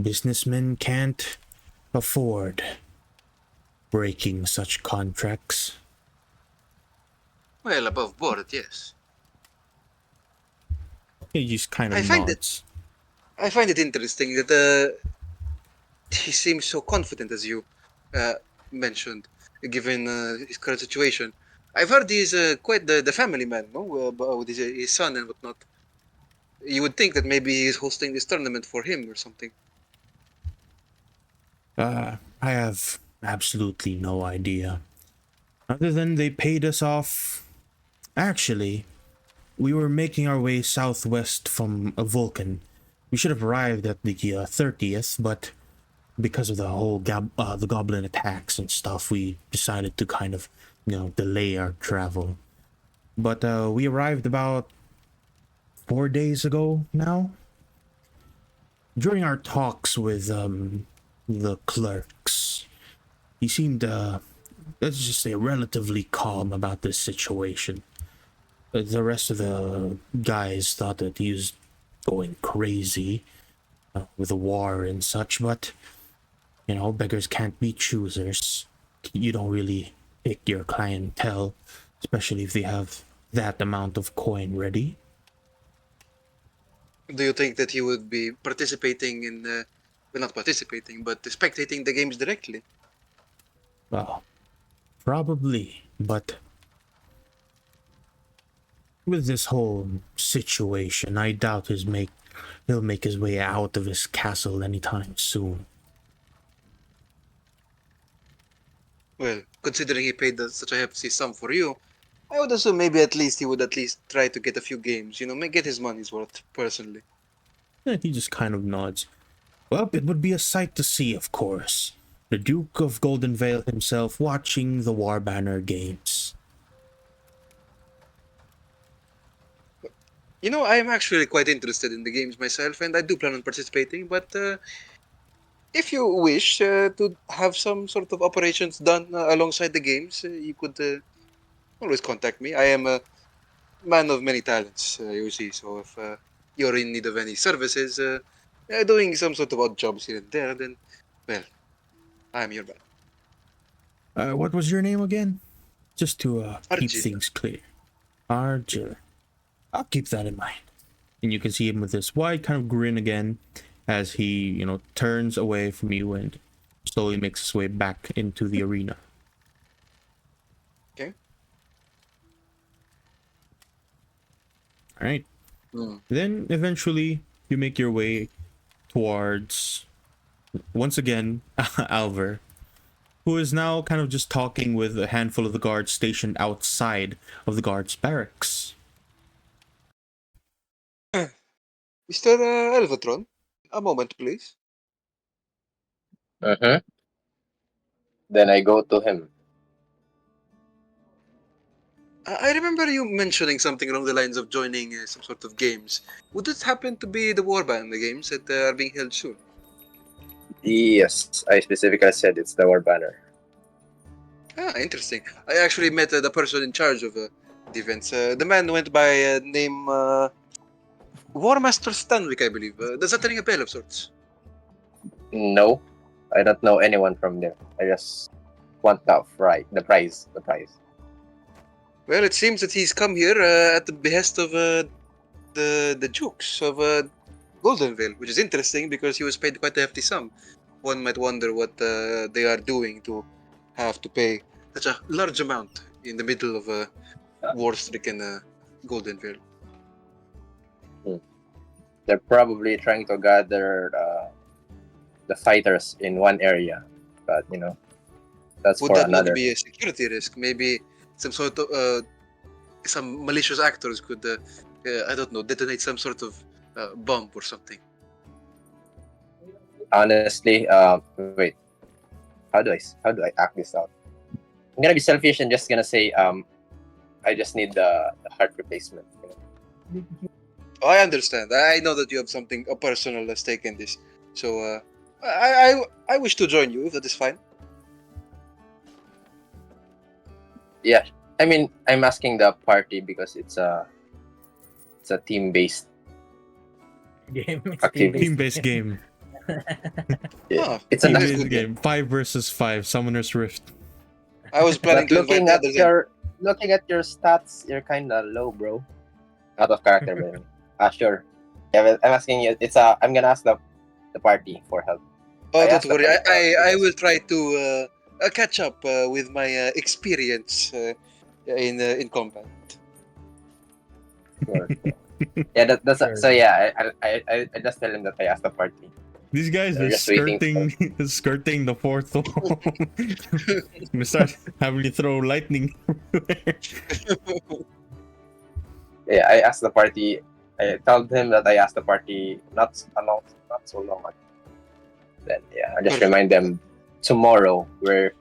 Businessmen can't afford breaking such contracts. Well, above board, yes. He just kind of I find it. nods. I find it interesting that he seems so confident, as you uh, mentioned, given his current situation. I've heard he's quite the family man, no? With his son and whatnot. You would think that maybe he's hosting this tournament for him or something. I have absolutely no idea. Other than they paid us off. Actually, we were making our way southwest from a Vulcan. We should have arrived at the 30th, but because of the whole the goblin attacks and stuff, we decided to kind of, delay our travel. But we arrived about 4 days ago now. During our talks with the clerks, he seemed, let's just say, relatively calm about this situation. The rest of the guys thought that he was going crazy with the war and such, but beggars can't be choosers. You don't really pick your clientele, especially if they have that amount of coin ready. Do you think that he would be participating in, well, not participating, but spectating the games directly? Well, probably, but with this whole situation, I doubt he'll make his way out of his castle anytime soon. Well, considering he paid such a hefty sum for you, I would assume maybe at least he would at least try to get a few games, get his money's worth, personally. He just kind of nods. Well, it would be a sight to see, of course. The Duke of Goldenvale himself watching the Warbanner games. I am actually quite interested in the games myself, and I do plan on participating, but if you wish to have some sort of operations done alongside the games, you could always contact me. I am a man of many talents, you see, so if you're in need of any services, doing some sort of odd jobs here and there, then, well, I'm your man. What was your name again? Just to keep Arjun. things clear. Arjun. I'll keep that in mind. And you can see him with this wide kind of grin again as he, turns away from you and slowly makes his way back into the arena. Okay. All right. Then eventually you make your way towards, once again, Alver, who is now kind of just talking with a handful of the guards stationed outside of the guards' barracks. Mr. Elvatron, a moment, please. Mm-hmm. Then I go to him. I remember you mentioning something along the lines of joining some sort of games. Would it happen to be the Warband, the games that are being held soon? Yes, I specifically said it's the war banner. Ah, interesting. I actually met the person in charge of the events. The man went by name Warmaster Stanwick, I believe. Does that ring a bell of sorts? No, I don't know anyone from there. I just want the prize. Well, it seems that he's come here at the behest of the Dukes of Goldenvale, which is interesting because he was paid quite a hefty sum. One might wonder what they are doing to have to pay such a large amount in the middle of a war-stricken Goldenvale. They're probably trying to gather the fighters in one area, but that's Would for that another. not be a security risk? Maybe some sort of some malicious actors could, I don't know, detonate some sort of bomb or something. Honestly, wait. How do I act this out? I'm gonna be selfish and just gonna say, I just need the heart replacement. Oh, I understand. I know that you have a personal stake in this. So, I wish to join you if that is fine. Yeah, I mean, I'm asking the party because it's a team-based Game. activity. Team-based game. Huh. It's a Team nice. That's good game. 5 versus 5. Summoner's Rift. I was planning But to invite the others in. looking at your stats, you're kind of low, bro. Out of character, by the way. Sure. Yeah, well, I'm asking you. I'm gonna ask the party for help. Oh, I don't asked the worry. party for help I because- will try to catch up with my experience in combat. Sure. Yeah, that's Sure. so. Yeah, I just tell him that I asked the party. These guys They're are just waiting skirting the fourth wall. We start having to throw lightning everywhere. Yeah, I asked the party. I told him that I asked the party not so long ago. Then yeah, I just Perfect. remind them tomorrow where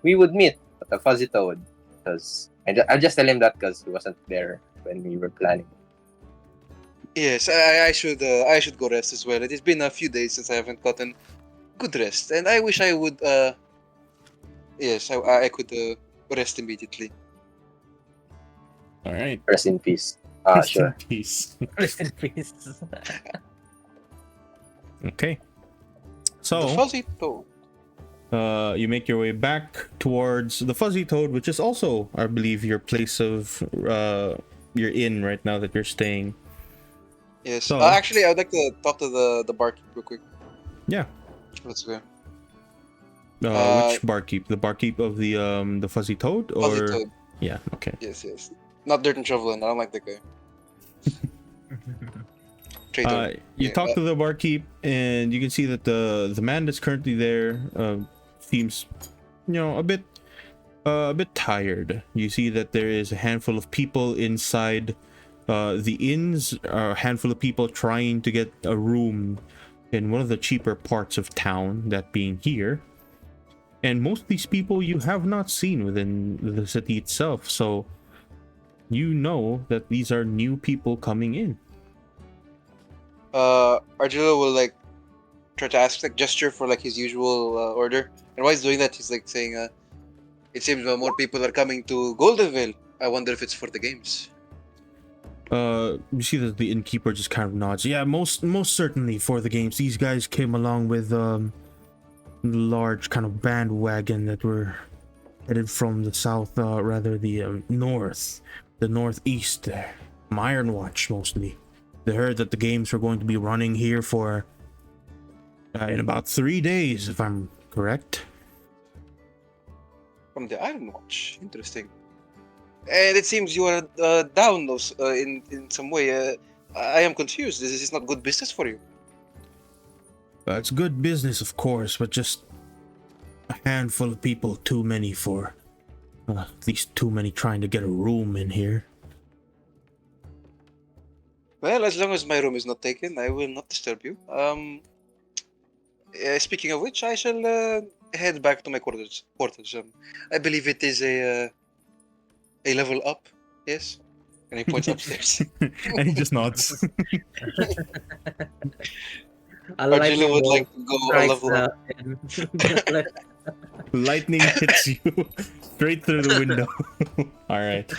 we would meet at the Fuzzy Toad because I just tell him that because he wasn't there when we were planning. Yes, I should go rest as well. It has been a few days since I haven't gotten good rest, and I wish I would. Yes, I could rest immediately. All right. Rest in peace. Rest Sure. in peace. Rest in peace. Okay. The So, fuzzy toad. you make your way back towards the Fuzzy Toad, which is also, I believe, your place of your inn right now that you're staying. Yes. So- Actually, I would like to talk to the barkeep real quick. Yeah. Let's go. Which barkeep? The barkeep of the Fuzzy Toad, or Fuzzy toad. yeah, okay. Yes, yes. Not Dirt and Shoveling. I don't like that guy. Traitor. You Yeah, talk to the barkeep, and you can see that the man that's currently there seems, a bit tired. You see that there is a handful of people inside the inns, a handful of people trying to get a room in one of the cheaper parts of town, that being here. And most of these people you have not seen within the city itself, so you know that these are new people coming in. Argilo will like try to ask, like, gesture for like his usual order, and while he's doing that, he's like saying, "It seems more people are coming to Goldenvale. I wonder if it's for the games." You see that the innkeeper just kind of nods. Yeah, most certainly for the games. These guys came along with large kind of bandwagon that were headed from the south, rather the north, the northeast there. From Ironwatch mostly. They heard that the games were going to be running here for in about 3 days, if I'm correct. From the Iron Watch. Interesting. And it seems you are down those in some way. I am confused. This is not good business for you. It's good business, of course, but just a handful of people too many for at least too many trying to get a room in here. Well, as long as my room is not taken, I will not disturb you. Speaking of which, I shall head back to my quarters. I believe it is a level up. Yes, and he points upstairs. And he just nods. Argilo would like to go a level up. Lightning hits you straight through the window. All right,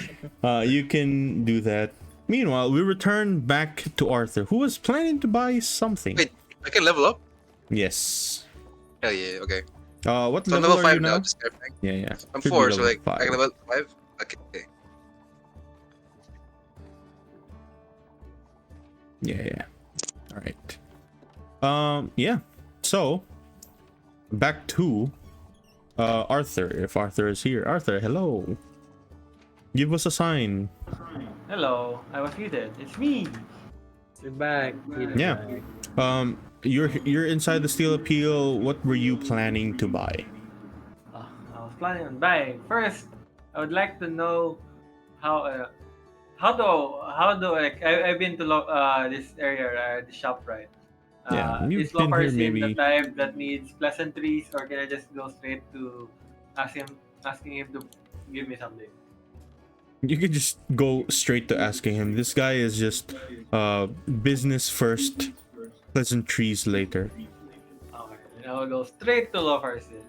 you can do that. Meanwhile, we return back to Arthur, who was planning to buy something. Wait, I can level up? Yes. Hell yeah, okay. What So I'm level level are you 5 now, now? just clarifying. Yeah. I'm Should be 4, so level like, I 5. can level 5? Okay. Yeah. All right. Yeah. So, back to Arthur. If Arthur is here, Arthur, hello. Give us a sign. Hello, I was muted. It's me. You're back. Yeah. You're inside the Steel Appeal. What were you planning to buy? I was planning on buying. First, I would like to know how do like I've been to this area, the shop, right? Yeah, you've Is been Lopar here scene maybe- the type that needs pleasantries, or can I just go straight to asking him to give me something? You could just go straight to asking him. This guy is just business first, pleasantries later. Okay, then I'll go straight to Lofarsin.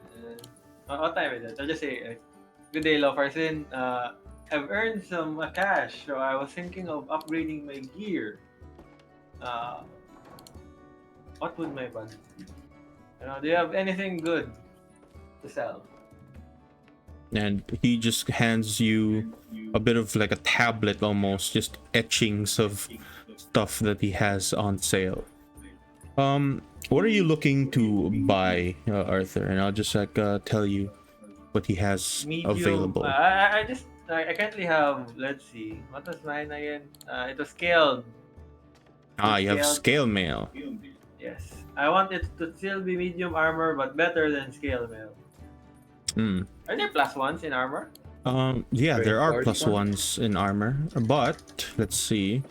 What time is it? I'll just say, good day, Lofarsin. I've earned some cash, so I was thinking of upgrading my gear. What would my budget be? Do you have anything good to sell? And he just hands you a bit of like a tablet, almost just etchings of stuff that he has on sale. What are you looking to buy, Arthur? And I'll just like tell you what he has Medium. available. I currently have. Let's see. What was mine again? It was scaled. You have Scaled. scale mail. Yes. I want it to still be medium armor, but better than scale mail. Hmm. Are there plus ones in armor? Yeah, there are Reinforced plus ones in armor, but let's see.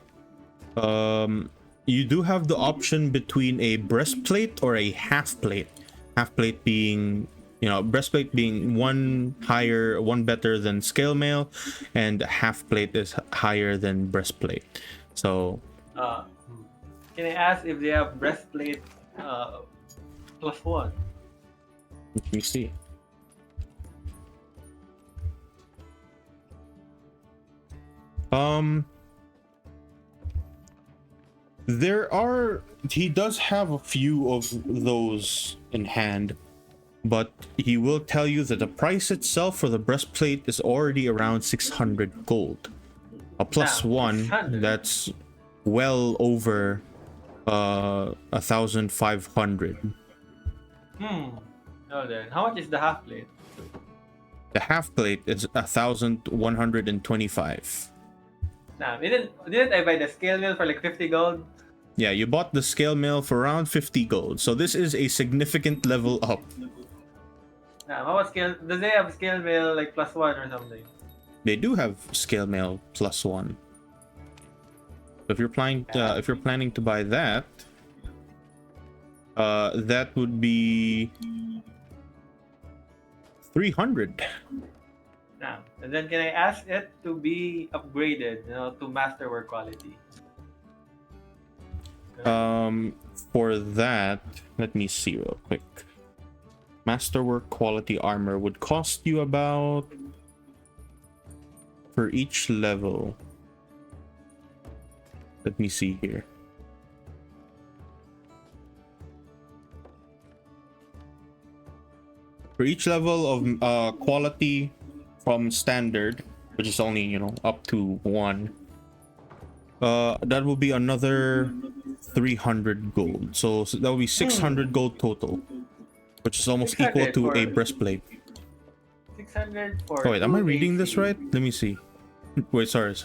You do have the option between a breastplate or a half plate. Half plate being, breastplate being one higher, one better than scale mail, and half plate is higher than breastplate. So, Can I ask if they have breastplate plus one? let me see. He does have a few of those in hand, but he will tell you that the price itself for the breastplate is already around 600 gold. A plus Damn, one, 600. that's well over 1,500. Oh, then how much is the half plate? The half plate is 1,125. Nah, didn't I buy the scale mill for like 50 gold? Yeah, you bought the scale mail for around 50 gold, so this is a significant level up. Nah, how about scale? Does they have scale mill like plus one or something? They do have scale mail plus one. If you're planning to buy that, that would be 300. Nah. And then can I ask it to be upgraded, to masterwork quality? For that, let me see real quick. Masterwork quality armor would cost you about, for each level, let me see here. For each level of quality from standard, which is only, up to 1, that will be another 300 gold. So that will be 600 gold total, which is almost equal 600 to a for- breastplate. 600 for. Oh, wait, am I 2 reading AC. this right? Let me see. Wait, sorry.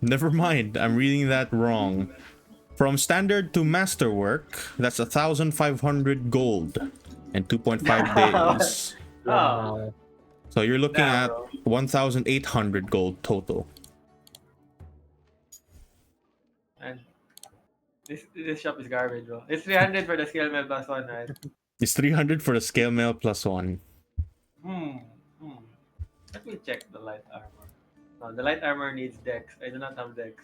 Never mind. I'm reading that wrong. From standard to masterwork, that's 1,500 gold and 2.5 days. Oh, So you're looking Damn, at bro. 1,800 gold total. and this shop is garbage, bro. It's 300 for the scale mill plus one, right? It's 300 for the scale mail plus one. Let me check the light armor. No, the light armor needs dex. I do not have dex.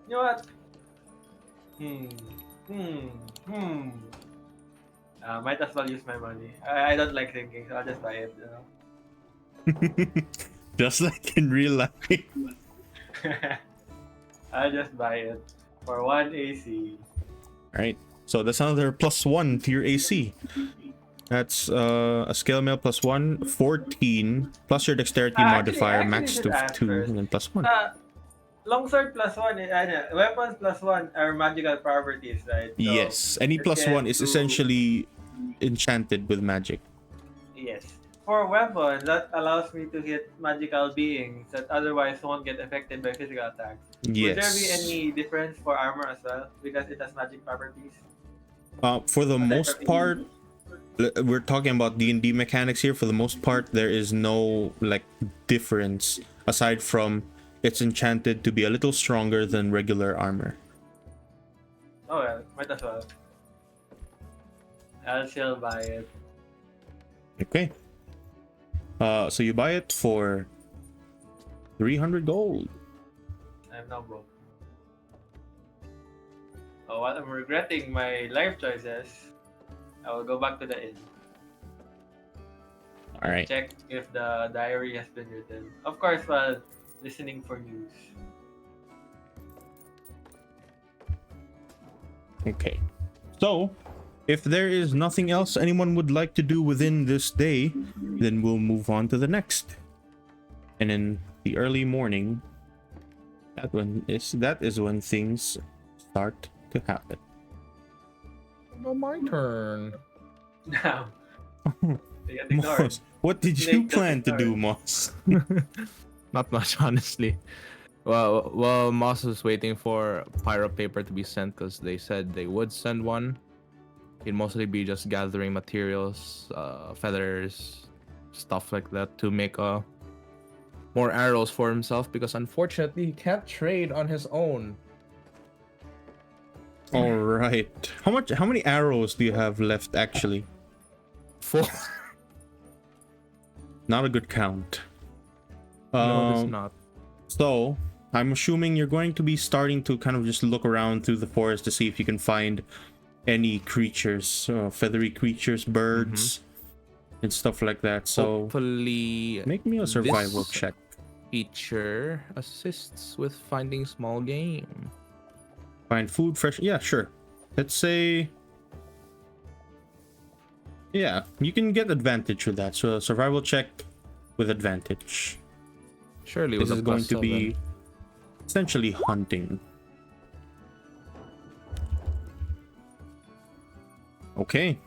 You know what? Might as well use my money. I don't like thinking, so I'll just buy it. Just like in real life. I'll just buy it for 1 AC. Right. So that's another plus one to your AC. That's a scale mail plus 1, 14, plus your dexterity modifier, actually, max should to ask 2, first. and then plus 1. Longsword plus one, weapons plus one are magical properties, right? So, Yes, any it plus can 1 is do- essentially enchanted with magic. Yes. For weapon, that allows me to hit magical beings that otherwise won't get affected by physical attacks. Would there be Yes. any difference for armor as well because it has magic properties? For the Aside most from part, we're talking about D&D mechanics here. For the most part, there is no difference aside from it's enchanted to be a little stronger than regular armor. Oh well, might as well. I'll still buy it. Okay. So you buy it for 300 gold. I'm now broke. Oh, while I'm regretting my life choices, I will go back to the inn. All right. Check if the diary has been written. Of course, while listening for news. Okay. So, if there is nothing else anyone would like to do within this day, then we'll move on to the next. And in the early morning, that is when things start to happen. Oh, my turn. Now, they get ignored. Moss, what did Snake you got plan to do, ignored. Moss? Not much, honestly. Well, Moss was waiting for pyro paper to be sent because they said they would send one. It'd mostly be just gathering materials, feathers, stuff like that to make more arrows for himself because unfortunately he can't trade on his own. All right. How many arrows do you have left actually? 4. Not a good count. No, it's not. So, I'm assuming you're going to be starting to kind of just look around through the forest to see if you can find any creatures, feathery creatures, birds, and stuff like that. So, Hopefully, make me a survival this check. feature assists with finding small game. Find food, fresh. Yeah, sure. Let's say. Yeah, you can get advantage with that. So, a survival check with advantage. Surely, This with is a going plus to be 7. essentially hunting. Okay.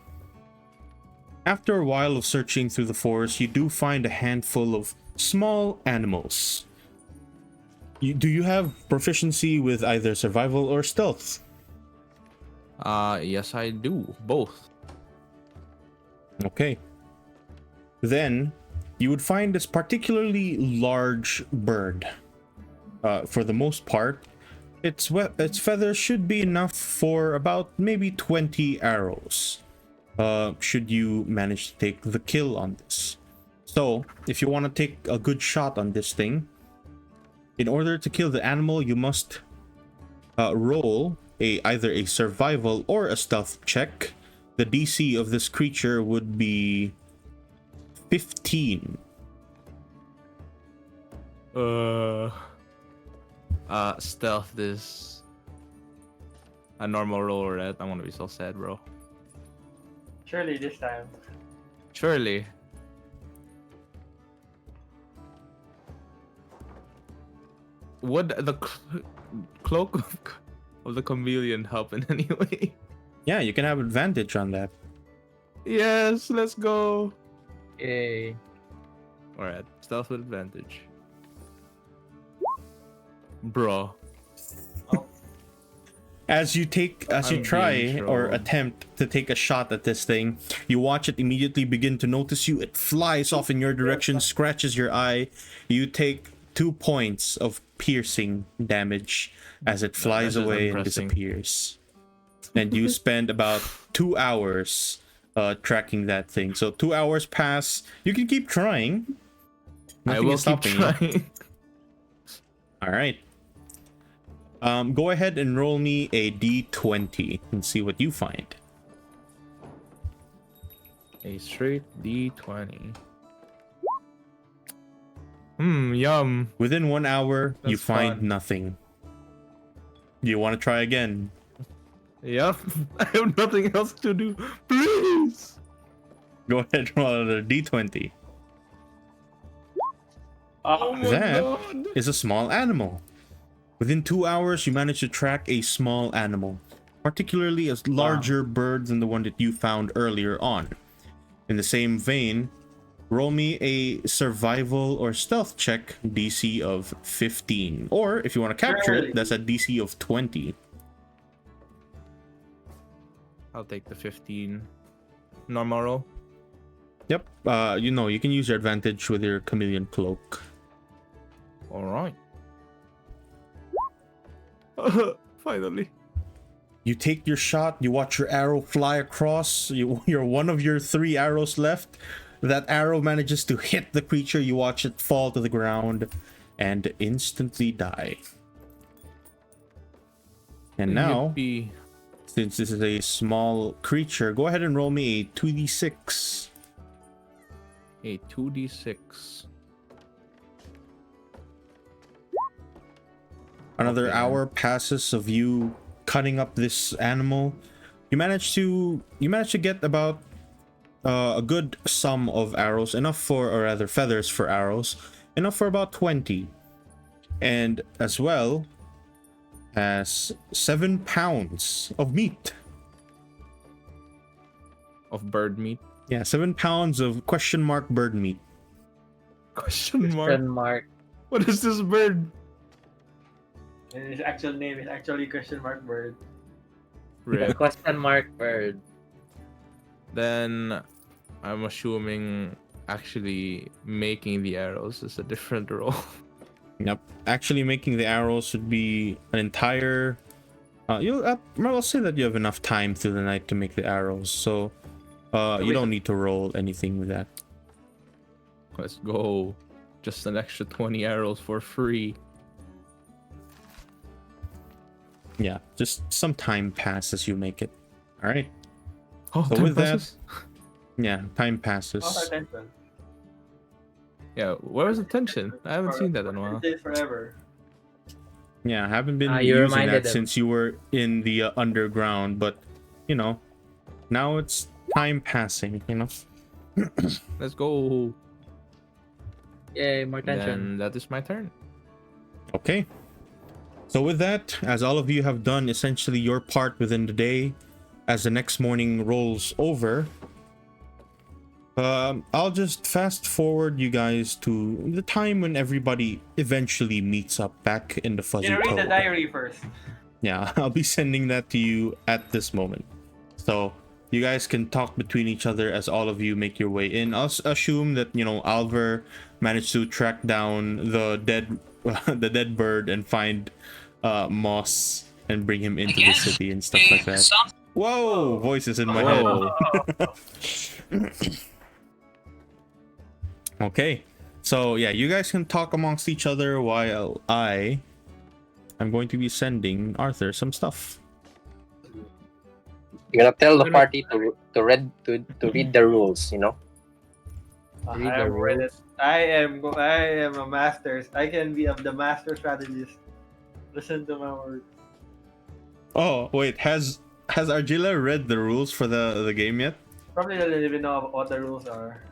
After a while of searching through the forest, you do find a handful of small animals. Do you have proficiency with either survival or stealth? Yes, I do. Both. Okay. Then you would find this particularly large bird. For the most part, its feathers should be enough for about maybe 20 arrows. Should you manage to take the kill on this. So, if you want to take a good shot on this thing, in order to kill the animal, you must roll either a survival or a stealth check. The DC of this creature would be 15. Stealth is a normal roll, right? I'm gonna be so sad, bro. Surely this time. Surely. Would the cloak of the chameleon help in any way? Yeah, you can have advantage on that. Yes, let's go. Yay. Alright, stealth with advantage. Bro. As you I'm try being or trolled. attempt to take a shot at this thing, you watch it immediately begin to notice you. It flies off in your direction, scratches your eye. You take 2 points of piercing damage as it flies That is away and impressive. disappears. And you spend about 2 hours tracking that thing. So 2 hours pass. You can keep trying. I Nothing will is keep stopping you. trying. All right. Go ahead and roll me a d20 and see what you find. A straight D20. Yum. Within 1 hour, you That's find fun. nothing. You want to try again? Yep. I have nothing else to do. Please. Go ahead and roll another d20. Oh my That god. is a small animal. Within 2 hours, you manage to track a small animal, particularly a larger bird than the one that you found earlier on. In the same vein, roll me a survival or stealth check DC of 15. Or if you want to capture it, that's a DC of 20. I'll take the 15. Normal roll. Yep. You can use your advantage with your chameleon cloak. Alright. Finally. You take your shot, you watch your arrow fly across. You're one of your 3 arrows left. That arrow manages to hit the creature. You watch it fall to the ground and instantly die. And now, Yippee. since this is a small creature, go ahead and roll me a 2d6. A 2d6. Another Okay. hour passes of you cutting up this animal, you manage to get about a good sum of arrows, or rather feathers for arrows, enough for about 20, and as well as 7 pounds of meat. Of bird meat? Yeah, 7 pounds of question mark bird meat. Question mark? Question mark. What is this bird? And his actual name is actually question mark bird. Rip. Question mark bird. Then I'm assuming actually making the arrows is a different role. Yep. Actually making the arrows would be an entire I'll say that you have enough time through the night to make the arrows, so you don't need to roll anything with that. Let's go. Just an extra 20 arrows for free. Yeah, just some time pass as you make it. All right. Oh, So time with that- passes? Yeah, time passes. Oh, attention. Yeah, where was the tension? I haven't seen that in a while. It forever. Yeah, I haven't been You using reminded that him. since you were in the underground, but you know, now it's time passing, you know. Let's go. Yay, more tension. Then that is my turn. Okay. So with that, as all of you have done essentially your part within the day, as the next morning rolls over, I'll just fast forward you guys to the time when everybody eventually meets up back in the fuzzy You read the toad. diary first. Yeah, I'll be sending that to you at this moment. So you guys can talk between each other as all of you make your way in. I'll assume that, you know, Alvar managed to track down the dead bird and find Moss and bring him into the city and stuff like that. Whoa! Voices in my head. Okay. So yeah, you guys can talk amongst each other while I'm going to be sending Arthur some stuff. You're gonna tell the party to read the rules, you know. I Read the am ready. rules. I am a master. I can be of the master strategist. Listen to my words. Oh wait, has Argilla read the rules for the game yet? Probably doesn't even know what the rules are.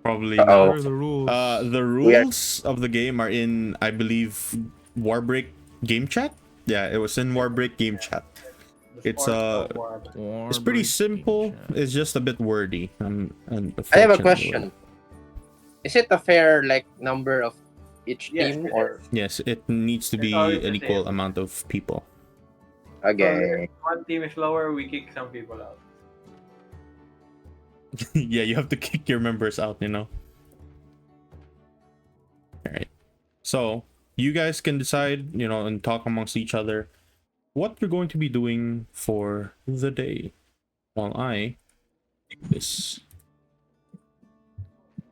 Probably Uh-oh. not. What are the rules? The rules of the game are in, I believe, Warbreak game chat. Yeah, it was in Warbreak game chat. The It's, sport of war. It's pretty Warbreak simple. game chat. It's just a bit wordy. I have a Unfortunately. question. Is it a fair number of each Yes, team it or is. Yes, it needs to It's be always an the equal same. amount of people. okay? If one team is lower, we kick some people out. Yeah, you have to kick your members out, you know. All right. So you guys can decide, you know, and talk amongst each other what you're going to be doing for the day, while I do this.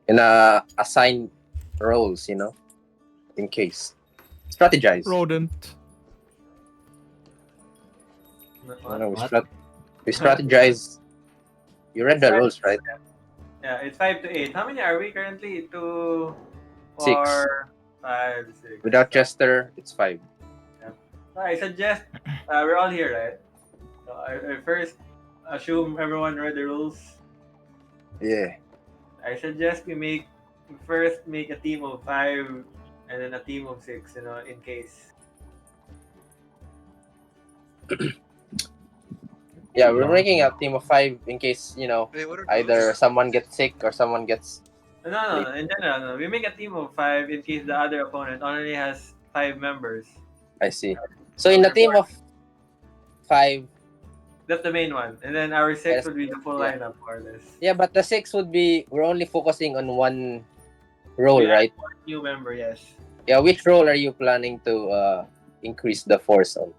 In assign roles, you know, in case. Strategize. Rodent. You know, What? we strategize. You read the rules, right? Yeah, it's 5 to 8. How many are we currently? 2, 6. 4, 5, 6. Without Chester, it's 5. I suggest we're all here, right? So I first assume everyone read the rules. Yeah. I suggest we first make a team of 5 and then a team of 6, you know, in case. Yeah, we're making a team of 5 in case, you know, Wait, what are either those? someone gets sick or someone gets. No. In general, no. We make a team of 5 in case the other opponent only has 5 members. I see. So in a team of 5, That's the main one. And then our 6 Yes. would be the full Yeah. lineup for this. yeah, but the 6 would be we're only focusing on one role, Yeah. right? New member, yes. Yeah, which role are you planning to increase the force on?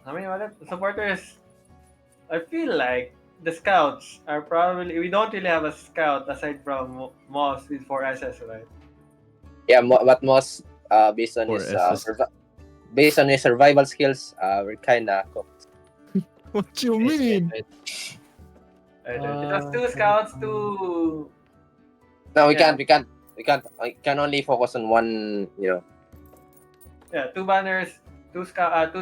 How many other supporters? I feel like the scouts are probably. We don't really have a scout aside from Moss with 4 SS, right? Yeah, but most based on Or his SS. based on his survival skills, we're kinda cooked. What you mean? It was 2 scouts, 2. No, we Yeah. can't. We can only focus on one. You know, Yeah, 2 banners, 2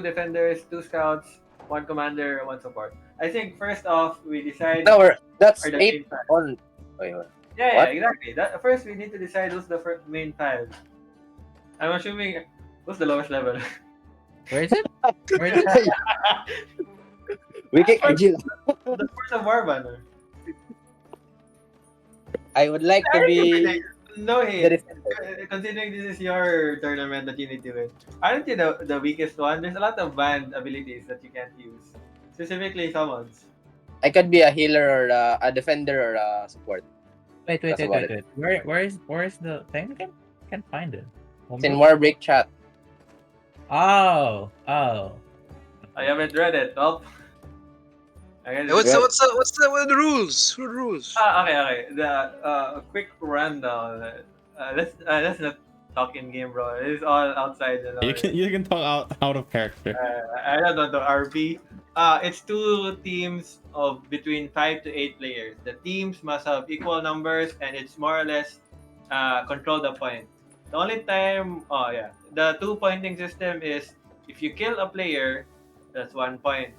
defenders, 2 scouts, 1 commander, 1 support. I think first off we decide No, that's are the 8 main five. on. Wait, what? Yeah, What? exactly. That first we need to decide who's the main 5. I'm assuming who's the lowest level. Where is it? Where is it? We kick First, Agil. the first of war banner. I would like to be No the hate. defender. Considering this is your tournament that you need to win, aren't you the weakest one? There's a lot of banned abilities that you can't use, specifically summons. I could be a healer or a defender or a support. Wait, That's about it. Where is the thing again? Can't find it. It's in Warbreak chat. Oh. I haven't read it. Oh. Hey, what's the rules? What are the rules? Okay. The quick rundown. Let's not talk in game, bro. It's all outside. You can talk out of character. I don't know the RP. It's 2 teams of between 5 to 8 players. The teams must have equal numbers, and it's more or less control the point. The only time, the 2 pointing system is if you kill a player, that's 1 point.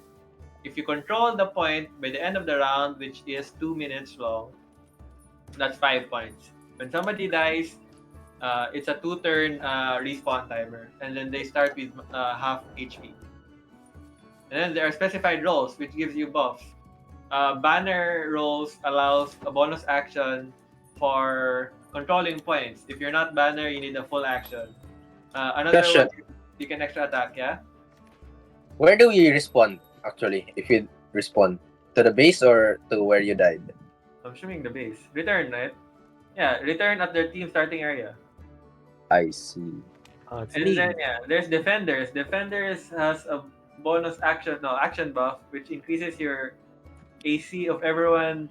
If you control the point by the end of the round, which is 2 minutes long, that's 5 points. When somebody dies, it's a 2-turn respawn timer, and then they start with half HP. And then there are specified roles, which gives you buffs. Banner roles allows a bonus action for controlling points. If you're not banner, you need a full action. Another Question. one, you can extra attack, yeah? Where do you respawn, actually? If you respawn? To the base or to where you died? I'm assuming the base. Return, right? Yeah, return at their team starting area. I see. Oh, it's And League. then, there's defenders. Defenders has a bonus action buff, which increases your AC of everyone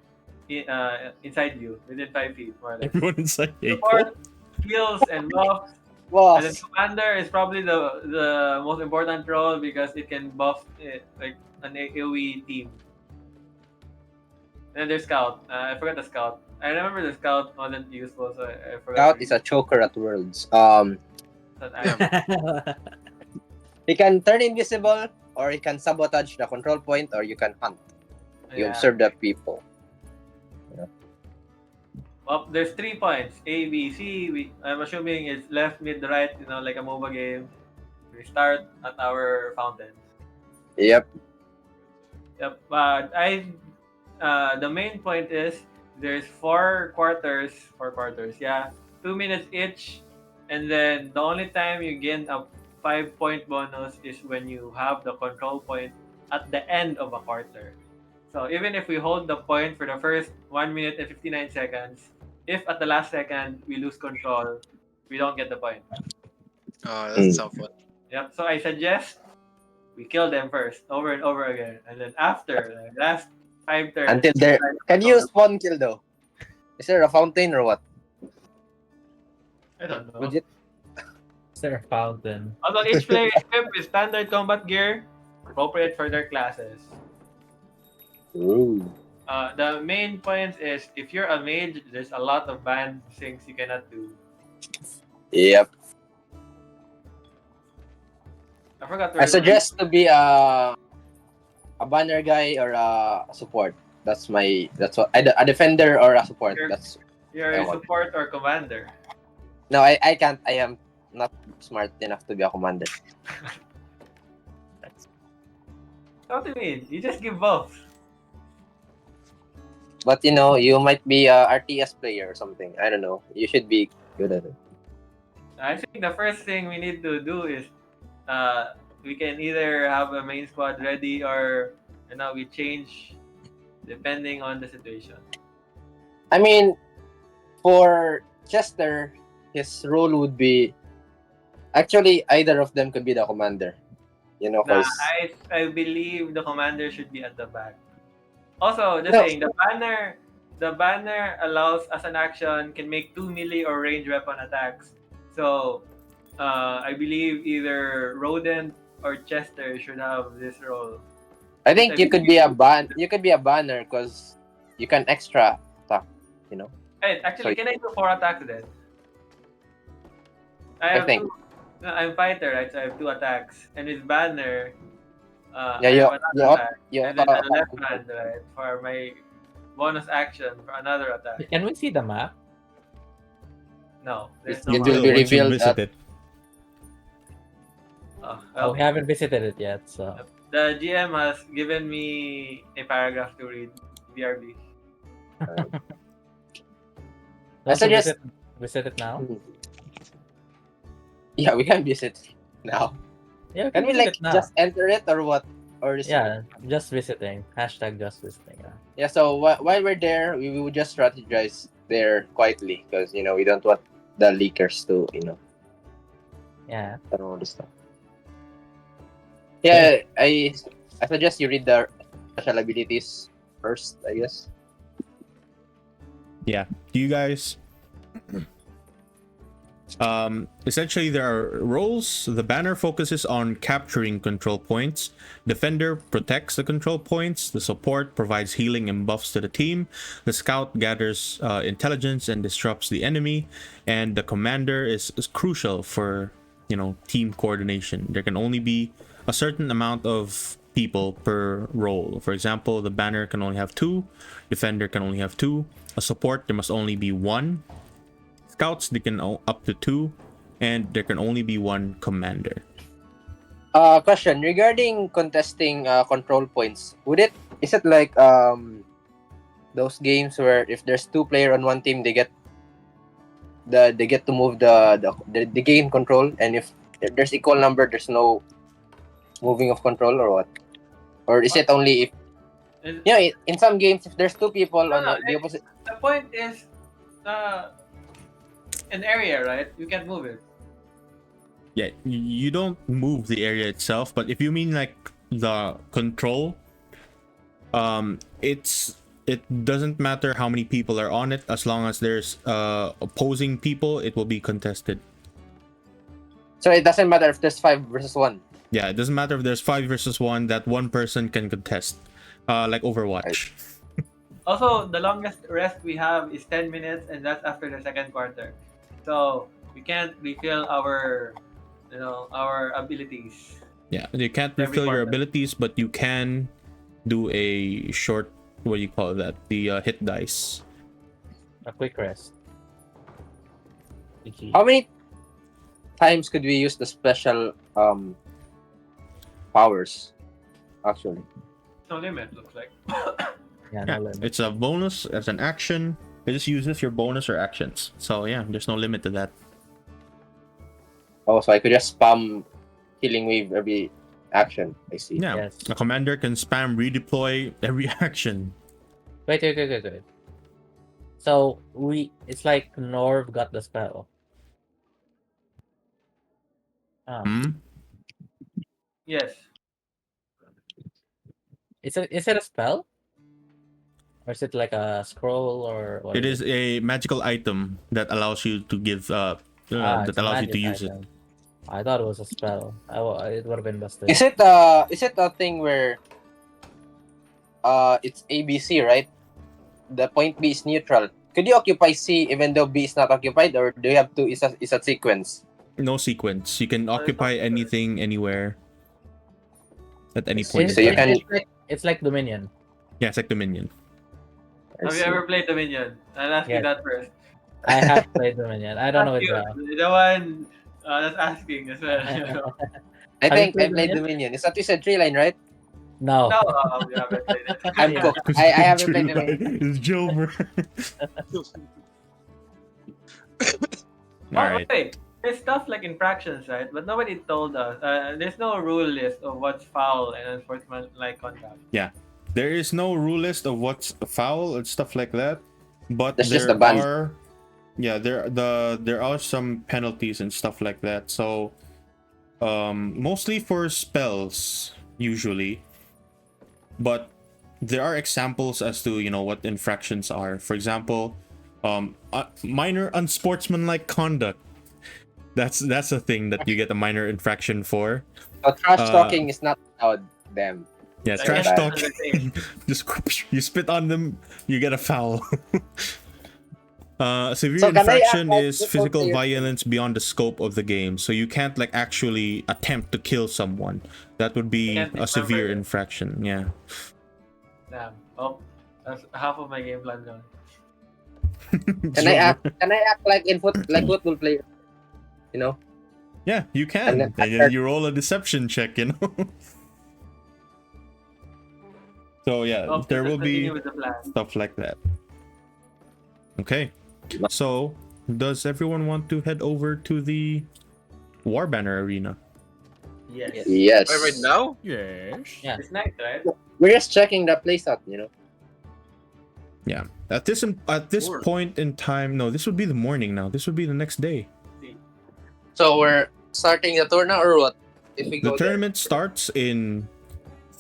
inside you within 5 feet, more or less. Everyone inside Support, heals, and buffs. And then Boss. commander is probably the most important role because it can buff like an AoE team. And then there's scout. I forgot the scout. I remember the scout wasn't useful, so I forgot. Scout is a choker at Worlds. But I- He can turn invisible, or he can sabotage the control point, or you can hunt. You yeah. observe the people. Well, there's 3 points. A, B, C. I'm assuming it's left, mid, right. Like a MOBA game. We start at our fountain. Yep. Yep. The main point is there's 4 quarters. 4 quarters. Yeah. 2 minutes each, and then the only time you gain a 5-point bonus is when you have the control point at the end of a quarter. So even if we hold the point for the first 1 minute and 59 seconds, if at the last second we lose control, we don't get the point. Oh, that doesn't sound fun. Yep. So I suggest we kill them first, over and over again, and then after the last 5 turns, Until there. Can you spawn kill though? Is there a fountain or what? I don't know. Legit. Is there a fountain? Although each player is equipped with standard combat gear appropriate for their classes. Ooh. The main point is if you're a mage, there's a lot of banned things you cannot do. Yep. I forgot. I suggest to be a banner guy or a support. That's what a defender or a support. You're a support or commander. No, I can't. I am not smart enough to be a commander. What do you mean? You just give buffs. But you might be a RTS player or something. I don't know. You should be good at it. I think the first thing we need to do is we can either have a main squad ready or we change depending on the situation. I mean, for Chester, his role would be actually either of them could be the commander. Cause I believe the commander should be at the back. Also, just No. saying, the banner allows as an action can make 2 melee or range weapon attacks. So, I believe either Rodent or Chester should have this role. I think you could be a banner because you can extra attack. Hey, actually, Sorry. can I do 4 attacks then? I think. No, I'm fighter, right? So I have 2 attacks. And with banner, Yeah, I have another attack. you And then at the left hand, right, for my bonus action for another attack. Can we see the map? No, there's It no will map. be Once you revealed visit at it. Oh, Oh, well, we haven't visited it yet, so the GM has given me a paragraph to read. BRB. I want to suggest visit it now. yeah, we can visit now. Yeah, we Can can we visit like it now. just enter it or what? Or is Yeah, just visiting. Hashtag just visiting. Yeah. Yeah, so while we're there, we would just strategize there quietly because we don't want the leakers to Yeah. know the stuff. Yeah, I suggest you read the special abilities first, I guess. Yeah. Do you guys essentially there are roles. The banner focuses on capturing control points. Defender protects the control points. The support provides healing and buffs to the team. The scout gathers intelligence and disrupts the enemy. And the commander is crucial for team coordination. There can only be a certain amount of people per role. For example, the banner can only have 2. Defender can only have 2. A support, there must only be 1. Scouts, they can up to 2, and there can only be 1 commander. Question regarding contesting control points. Is it like those games where if there's 2 players on one team, they get to move the game control, and if there's equal number, there's no moving of control or what? Or is it only if in some games if there's 2 people on the opposite? The point is, an area, right? You can't move it. Yeah, you don't move the area itself, but if you mean like the control, it doesn't matter how many people are on it, as long as there's opposing people, it will be contested. So it doesn't matter if there's 5 versus 1. Yeah, it doesn't matter if there's 5 versus 1, that one person can contest. Like Overwatch. Also, the longest rest we have is 10 minutes, and that's after the second quarter. So we can't refill our abilities. Yeah, you can't Every refill your quarter. abilities, but you can do a short, what do you call that? The hit dice. A quick rest. How many times could we use the special powers? Actually, No limit, looks like. Yeah, Yeah, no limit. it's a bonus as an action. It just uses your bonus or actions. So yeah, there's no limit to that. oh, so I could just spam healing wave every action. I see. Yeah, Yes. a commander can spam redeploy every action. Wait. So it's like Norv got the spell. Hmm? Yes. Is it a spell? Or is it like a scroll or what? It is a magical item that allows you to give that It's a allows you to magic use it. item. I thought it was a spell. It would have been busted. Is it a thing where it's ABC, right? The point B is neutral. Could you occupy C even though B is not occupied, or do you have to? Is a sequence? No sequence. You can occupy anything, anywhere, at any So point. you in time. can- It's like Dominion. Yeah, it's like Dominion. Have you ever played Dominion? I'll ask you Yes. that first. I have played Dominion. I don't know Ask it you, well. the one that's asking as well. I Have think you I played played Dominion. It's not you said 3 line, right? No. No, you haven't played it. I'm Yeah. cooked. I haven't played Dominion. It's Jover. Oh, All right. wait. There's stuff like infractions, right? But nobody told us. There's no rule list of what's foul and unsportsmanlike conduct. There is no rule list of what's foul and stuff like that, but There's there just the ban. are, there are some penalties and stuff like that. So, mostly for spells usually, but there are examples as to what infractions are. For example, minor unsportsmanlike conduct. That's a thing that you get a minor infraction for. So trash talking is not allowed. Them. Yeah, I trash guess talk. that's the thing. Just you spit on them, you get a foul. Severe So can I act infraction like is football physical player? violence beyond the scope of the game, so you can't like actually attempt to kill someone. That would be Can't a severe remember. infraction. Yeah. Damn. Oh, that's half of my game plan gone. Can I act? Can I act like football player? You know, Yeah, you and can. then And then you roll a deception check, you know. So yeah, Oh, there let's will be continue with the plan. stuff like that. Okay. So, does everyone want to head over to the Warbanner Arena? Yes. yes. Right now? Yes. Yeah. It's nice, right? We're just checking the place out. You know. Yeah. At this Sure. point in time, no, this would be the morning now. This would be the next day. So we're starting the tour now, or what? If we The go there. tournament starts in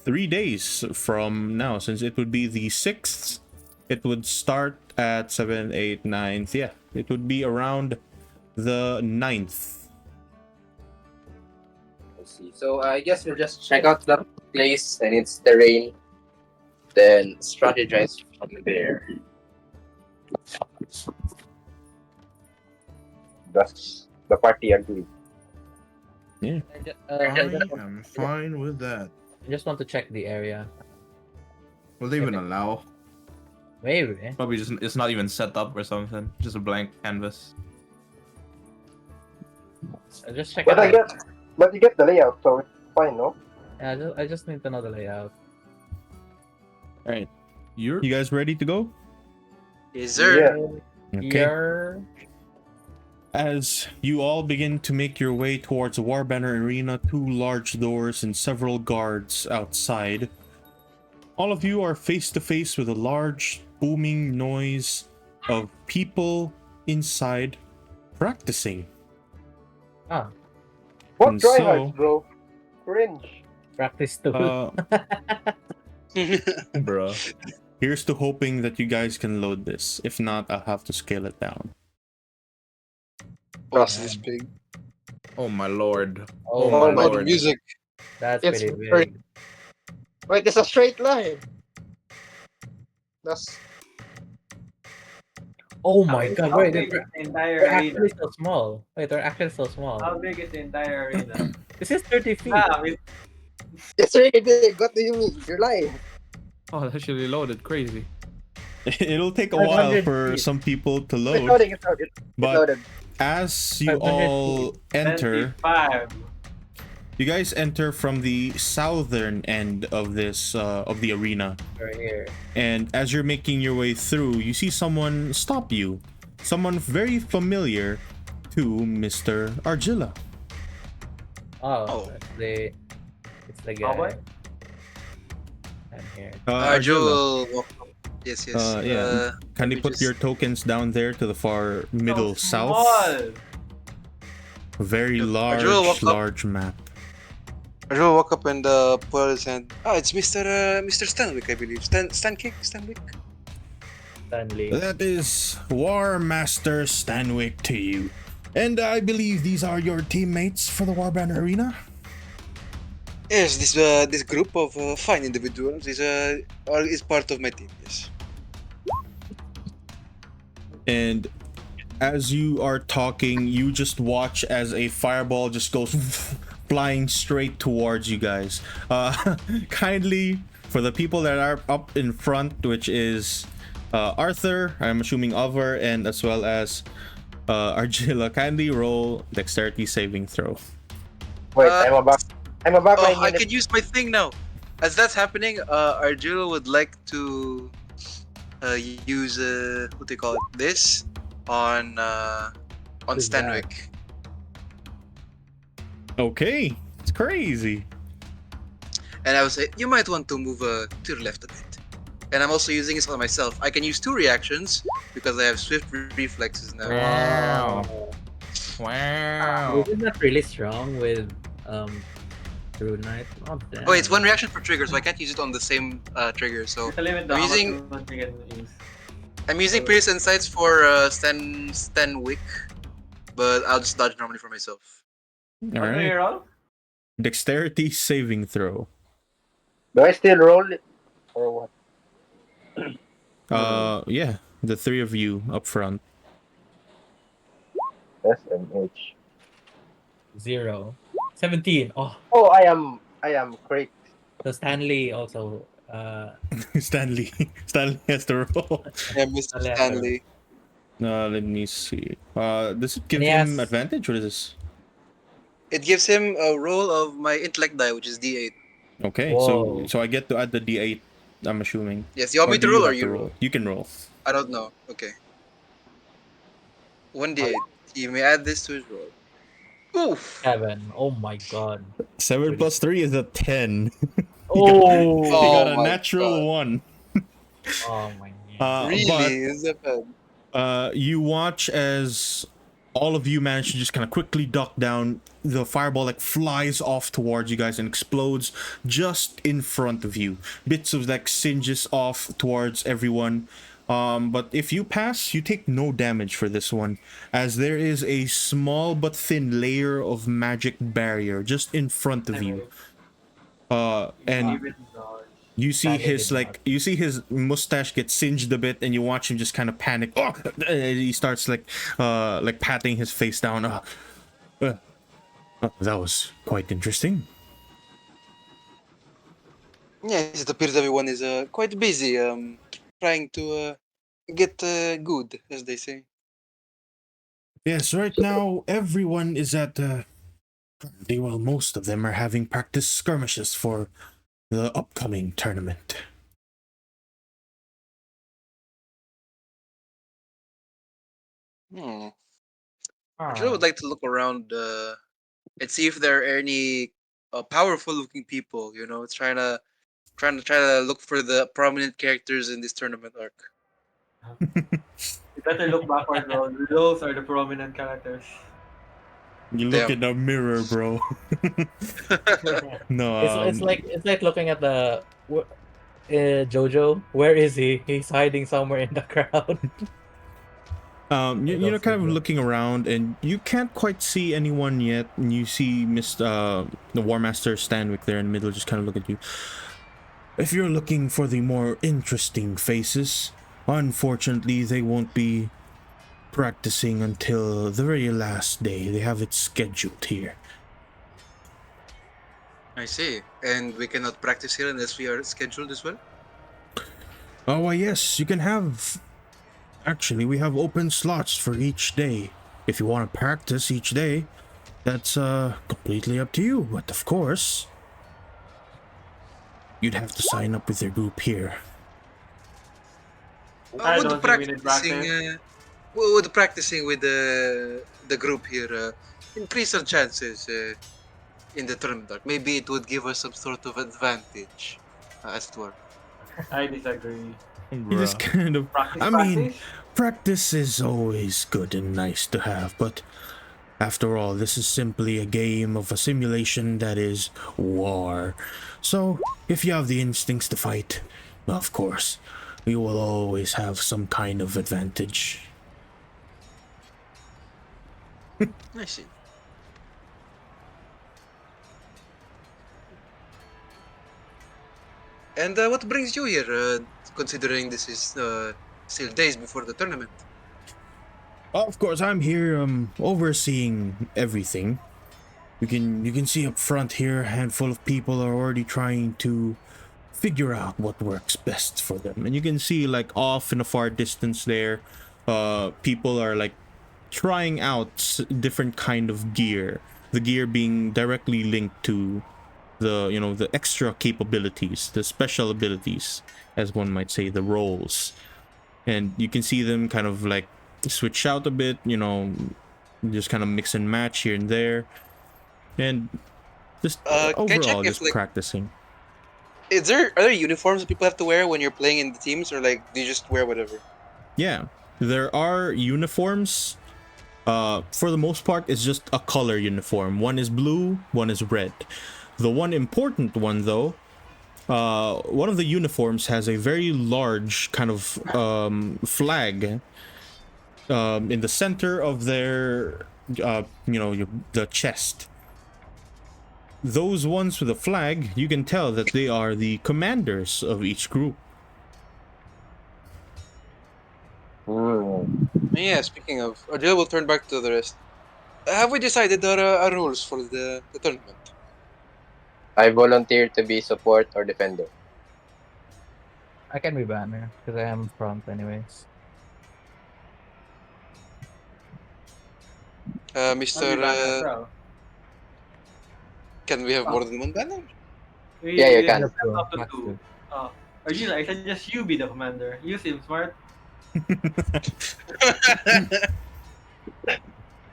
3 days from now, since it would be the 6th. It would start at 7, 8, 9th. Yeah, it would be around the 9th. Let's see. So I guess we'll just check out the place and its terrain, then strategize from there. Thus, the party agreed. Yeah. I am fine with that. I just want to check the area. Will they even allow? Maybe. Probably just it's not even set up or something. Just a blank canvas. I just check But it I out. get, but you get the layout, so it's fine, no? Yeah, I just need to know the layout. All right. You're You guys ready to go? Yes, sir. Yeah. Okay. Here. As you all begin to make your way towards the Warbanner Arena, 2 large doors and several guards outside, all of you are face to face with a large booming noise of people inside practicing. Ah, What And tryhards, so- bro? Cringe. practice too. bruh. Here's to hoping that you guys can load this. If not, I'll have to scale it down. Oh, this is big. Oh my lord. Oh my Oh, the lord. music. That's It's pretty very- big. Wait, it's a straight line. That's Oh my god, How wait, big they're, is the entire they're arena? actually so small. Wait, they're actually so small. How big is the entire arena? This is 30 feet. it's really big. What do you mean? You're lying. Oh, that's actually loaded. Crazy. It'll take a while 500 for feet. some people to It's load, loading. It's loaded. It's but loaded. as you 500 all enter, 25. you guys enter from the southern end of this of the arena. Right here. And as you're making your way through, you see someone stop you. Someone very familiar to Mr. Argilla. Oh, Oh. it's the Oh, guy. what? I'm here. Arjun will walk up. Yes, yes. Yeah. Can you let me put just- your tokens down there to the far middle So south? small. Very Yep. large, Arjun will walk up. large map. Arjun will walk up and put his hand. Ah, it's Mr. Stanwick, I believe. Stanwick? Stanley. That is War Master Stanwick to you. And I believe these are your teammates for the Warbanner Arena? Yes, this group of fine individuals is part of my team. Yes. And as you are talking, you just watch as a fireball just goes flying straight towards you guys. Kindly, for the people that are up in front, which is Arthur, I'm assuming Over, and as well as Argilla, kindly roll dexterity saving throw. Wait, Uh, I'm about. I'm about. Oh, I could use my thing now. As that's happening, Arjula would like to use what do you call it? This on Who's that? Stanwick. Okay, it's crazy. And I would say you might want to move to the left a bit. And I'm also using this on myself. I can use 2 reactions because I have swift reflexes now. Wow. Wow. Isn't that really strong with True Knight? Not that. Oh, it's 1 reaction per trigger, so I can't use it on the same trigger. So There's a limit to I'm how much using- movement you can use. I'm using Pierce Insights for Stanwick, but I'll just dodge normally for myself. All What do you right, roll? dexterity saving throw. Do I still roll it, or what? Yeah, the 3 of you up front. SMH. 0. 17. Oh, Oh, I am great. so Stanley also. Stanley. Stanley has the roll. Yeah, Mr. Stanley has the roll. Stanley. Let me see. Does it And give he him has advantage? What is this? It gives him a roll of my intellect die, which is D8. Okay, Whoa. so I get to add the D8. I'm assuming. Yes, you want Or me do to you roll or have to you roll? roll? You can roll. I don't know. Okay. 1d8. You may add this to his roll. Oof! 7. Oh my god. 7 Pretty- plus 3 is a 10. He got Oh. a My natural God. 1. Oh my god. But Really? Is that bad? you watch as all of you manage to just kind of quickly duck down. The fireball like flies off towards you guys and explodes just in front of you. Bits of like singes off towards everyone. But if you pass, you take no damage for this one, as there is a small but thin layer of magic barrier just in front of you. And Even dodge. you see Stanley his did not. mustache get singed a bit, and you watch him just kind of panic. Oh, he starts like patting his face down. That was quite interesting. Yes, it appears everyone is quite busy trying to get good, as they say. Yes, right now everyone is at well, most of them are having practice skirmishes for the upcoming tournament. Hmm. Ah. Actually, I would like to look around and see if there are any powerful-looking people. You know, try to look for the prominent characters in this tournament arc. You better look backward, bro. Those are the prominent characters. You look Damn. in the mirror, bro. No, It's like looking at the Jojo. Where is he? He's hiding somewhere in the crowd. you know, Those kind of Jojo. looking around, and you can't quite see anyone yet. And you see the War Master Stanwick there in the middle, just kind of look at you. If you're looking for the more interesting faces, unfortunately, they won't be practicing until the very last day. They have it scheduled here. I see. And we cannot practice here unless we are scheduled as well? Oh, why, yes, you can have. Actually, we have open slots for each day. If you want to practice each day, that's completely up to you. But of course, you'd have to sign up with your group here. I Would don't think we need practicing, practice. would practicing with the group here increase our chances in the tournament arc? Maybe it would give us some sort of advantage, as it were. I disagree. You just Bruh. kind of. Practice, I mean, practice. practice is always good and nice to have, but after all, this is simply a game of a simulation that is war. So, if you have the instincts to fight, of course, you will always have some kind of advantage. I see. And what brings you here, considering this is still days before the tournament? Of course, I'm here overseeing everything. You can see up front here, a handful of people are already trying to figure out what works best for them. And you can see like off in a far distance there, people are like trying out different kind of gear. The gear being directly linked to the extra capabilities, the special abilities, as one might say, the roles. And you can see them kind of like switch out a bit, just kind of mix and match here and there, and just Can I check overall if just like practicing. are there uniforms that people have to wear when you're playing in the teams, or like do you just wear whatever? Yeah, there are uniforms. For the most part, it's just a color uniform. One is blue, one is red. The one important one, though, one of the uniforms has a very large kind of flag in the center of their, the chest. Those ones with a flag, you can tell that they are the commanders of each group. Hmm. Yeah, speaking of, Ardil will turn back to the rest. Have we decided our rules for the tournament? I volunteer to be support or defender. I can be banner because I am front anyways. Mr. I'll be back as well. Can we have Oh. more than one banner? Yeah, you can. Set up to Max two. two. Argila, I suggest you be the commander. You seem smart.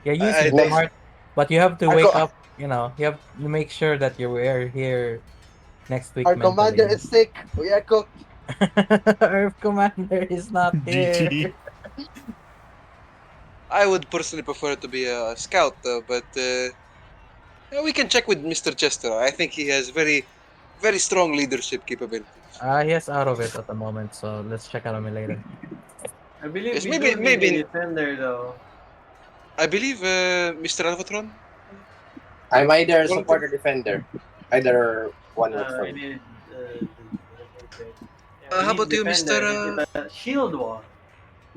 Yeah, you I seem think- smart, but you have to Our wake co- up. You know, you have to make sure that you are here next week Our mentally. commander is sick. We are cooked. Our commander is not here. GG. I would personally prefer to be a scout, but we can check with Mr. Chester. I think he has very strong leadership capabilities. He is out of it at the moment, so let's check on him later. I believe Yes, we maybe do need maybe a defender though. I believe Mr. Alvatron. I'm either support or defender. Either one works for I me. need. How about you, Mr. With a shield wall.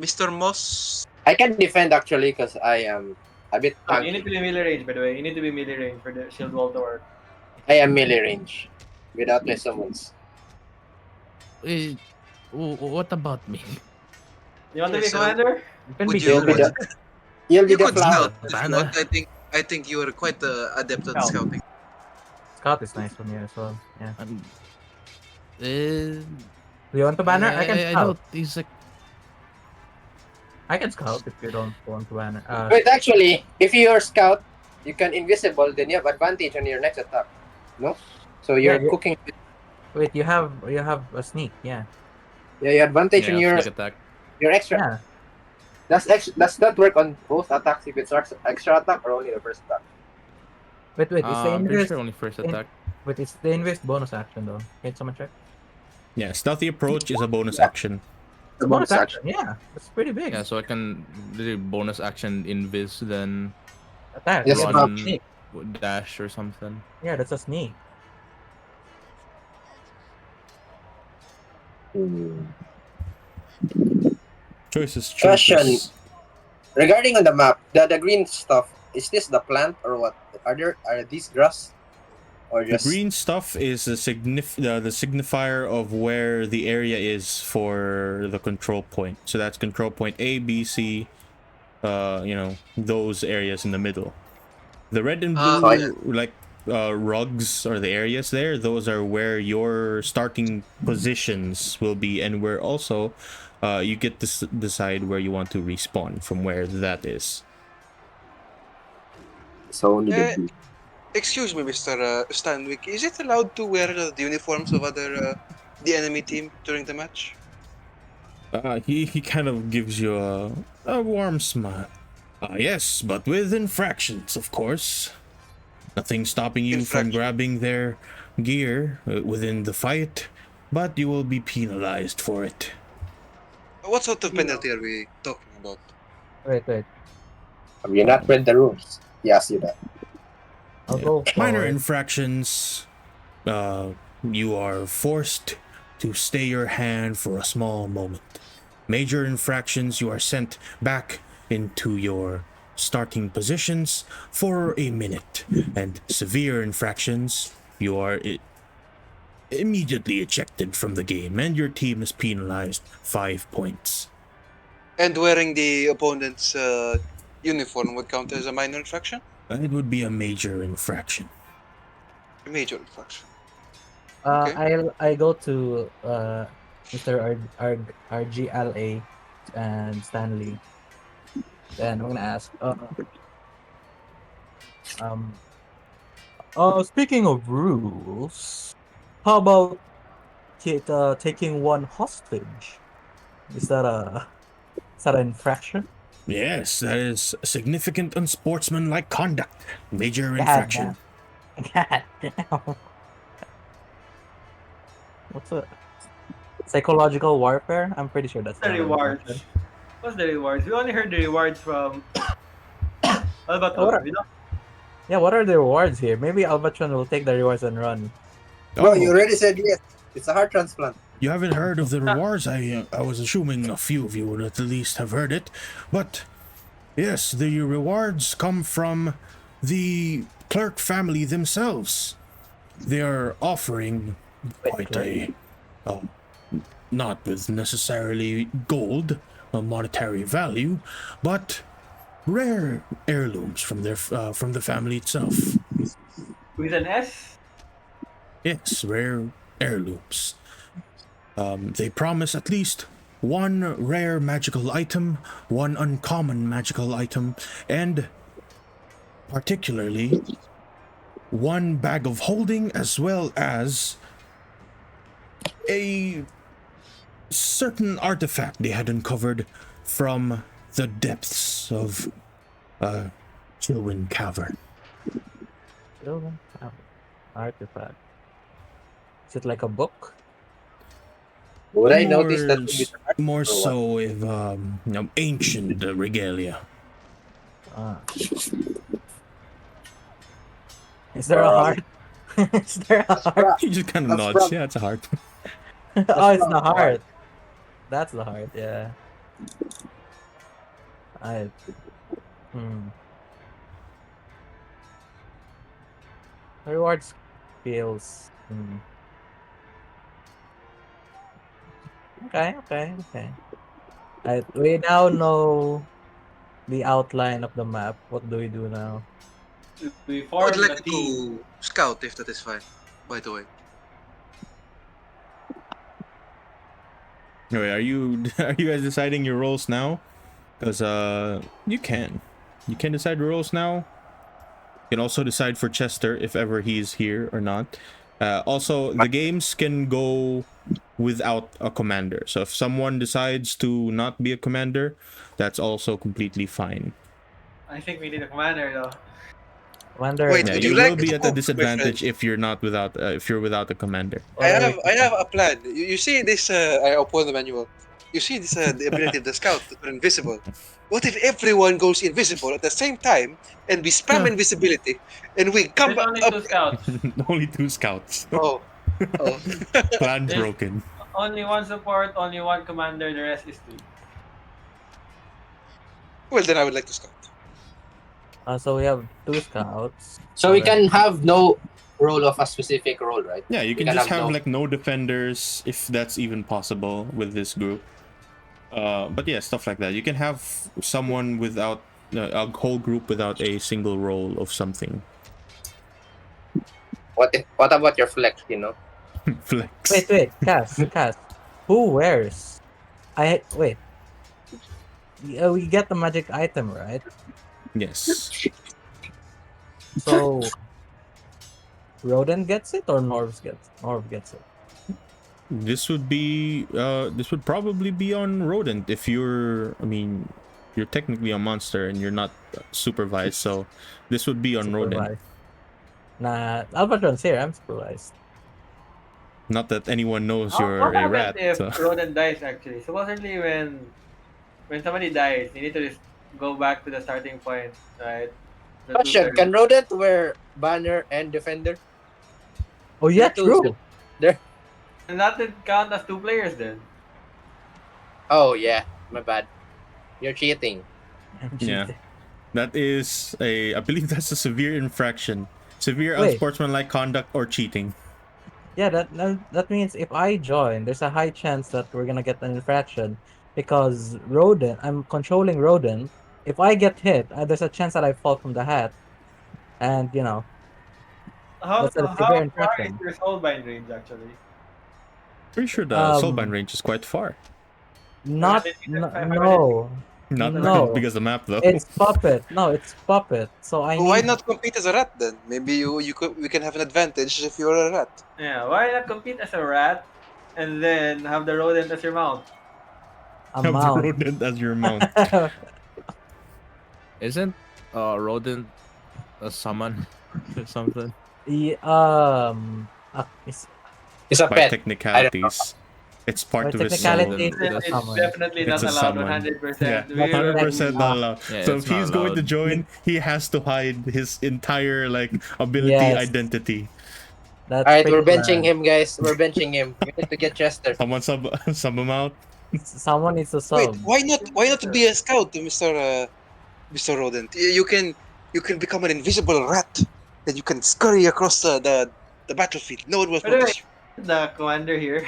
Mr. Moss? I can defend actually because I am a bit Oh, you need tanky. to be melee range, by the way. You need to be melee range for the shield wall to work. I am melee range without my summons. What about me? You want to Yeah, be so- commander? You can Would be you- You'll be shield. the you'll be You the could flower. scout if you Banner. want. I think you are quite adept at Scout. scouting. Scout is nice for me as well. Yeah. Um, Do you want to banner? I can I scout. know he's like I can scout if you don't want to banner. Wait, actually, if you're scout, you can invisible. Then you have advantage on your next attack. No, so you're Yeah, yeah. cooking. Wait, you have a sneak. Yeah. Yeah, you advantage on sneak attack. your extra. Yeah. Does that work on both attacks if it's extra attack or only the first attack? Wait. Is the I'm pretty invis? sure only first in- attack. Wait, is the invis bonus action though? Can someone check? Yeah, stealthy approach is a bonus action. The Bonus action. Yeah, that's pretty big. Yeah, so I can literally bonus action invis then Attack. Yes, yeah, run sneak. dash or something. Yeah, that's a sneak. Choices. Question. Regarding on the map, the green stuff, is this the plant or what? Are these grass? Or The just green stuff is the signifier of where the area is for the control point. So that's control point A, B, C. Those areas in the middle. The red and blue, rugs or the areas there. Those are where your starting positions will be, and where also, you get to decide where you want to respawn from where that is. so only Eh, the blue. Excuse me, Mr. Stanwick. Is it allowed to wear the uniforms of the enemy team during the match? He kind of gives you a warm smile. Yes, but with infractions, of course. Nothing stopping you from Infraction. grabbing their gear within the fight, but you will be penalized for it. What sort of penalty are we talking about? Wait. Have you not read the rules? Yes, you that. I'll Yeah. go. Minor for- infractions, you are forced to stay your hand for a small moment. Major infractions, you are sent back into your starting positions for a minute. And severe infractions, you are immediately ejected from the game, and your team is penalized 5 points. And wearing the opponent's uniform would count as a minor infraction? It would be a major infraction. A major infraction. Okay. I go to Mr. RGLA and Stanley. Then I'm gonna ask. Speaking of rules, how about taking one hostage? Is that an infraction? Yes, that is significant unsportsmanlike conduct. Major God infraction. God damn. What's a psychological warfare? I'm pretty sure that's The not an rewards. infraction. What's the rewards? We only heard the rewards from. What about What those? are- We don't. Yeah, what are the rewards here? Maybe Albatron will take the rewards and run. No, you already said yes. It's a heart transplant. You haven't heard of the rewards? I was assuming a few of you would at least have heard it. But Yes, the rewards come from the clerk family themselves. They are offering quite a, uh, not with necessarily gold, a monetary value, but rare heirlooms from the family itself. With an S? Yes, rare heirlooms. They promise at least one rare magical item, one uncommon magical item, and particularly one bag of holding, as well as a certain artifact they had uncovered from the depths of Chilwyn Cavern. Artifact. Is it like a book? Would I notice that would be the art More or what? so if ancient regalia. Ah. Is there a heart? Is there a heart? He just kind of That's nods. from- Yeah, it's a heart. Oh, it's from the the heart. heart. That's the heart, yeah. I. Rewards feels. Okay. We now know the outline of the map. What do we do now? We I would formed a like team. to scout if that is fine. By the way, Wait, are you guys deciding your roles now? Because you can decide your roles now. You can also decide for Chester if ever he's here or not. Also, the games can go without a commander. So if someone decides to not be a commander, that's also completely fine. I think we need a commander though. Commander. Wait, Yeah, would you you will like be to at a cook, my disadvantage friend? if you're not without if you're without a commander. I have a plan. You see this? I open the manual. You see this? The ability of the scout to turn invisible. What if everyone goes invisible at the same time and we spam invisibility and we come There's only up? 2 scouts. Only 2 scouts. Oh, oh. Plan There's broken. only 1 support, only 1 commander, the rest is 2. Well, then I would like to scout. So we have 2 scouts. So we can have no role of a specific role, right? Yeah, you We can just have no- like no defenders if that's even possible with this group. But yeah, stuff like that. You can have someone without a whole group without a single role of something. What about your flex? You know, Flex. Wait, Cass. Who wears? Wait. We get the magic item, right? Yes. So Roden gets it or Norv gets it? This would be this would probably be on Rodent if you're you're technically a monster and you're not supervised, so this would be on Rodent. Supervised. Nah, Albatron's here. I'm supervised. Not that anyone knows What you're a happens rat. if So. Rodan dies actually? Supposedly when somebody dies, you need to just go back to the starting point, right? The question: Can Rodent wear banner and defender? Oh yeah, They're tools. true. And that would count as 2 players then. Oh yeah, my bad. You're cheating. Yeah. That is I believe that's a severe infraction. Severe Wait. unsportsmanlike conduct or cheating. Yeah, that means if I join, there's a high chance that we're gonna get an infraction because I'm controlling Roden. If I get hit, there's a chance that I fall from the hat, and How that's a far severe is infraction. your soulbind range actually? Pretty sure the soulbind range is quite far. Not No, no. Not No. as big as the map though. It's puppet. No, it's puppet. So I Why need. not compete as a rat then? Maybe we can have an advantage if you're a rat. Yeah, why not compete as a rat and then have the rodent as your mount? A Have the mount. Rodent as your mount. Isn't rodent a summon or something? It's It's a By pet. technicalities. It's part By of his technicality, soul. It's summon. definitely not It's a allowed summon. 100%. Yeah, We will- 100% not allowed. Yeah, So it's if he's not going to allowed. join, he has to hide his entire ability Yes. identity. That's All right, we're pretty benching bad. him, guys. We're benching him. We need to get Chester. Someone sub him out. Someone needs to Wait, sub. why not be a scout, Mister? Mr. Rodent. You can become an invisible rat, and you can scurry across the battlefield. No one will By the way, notice you. the commander here,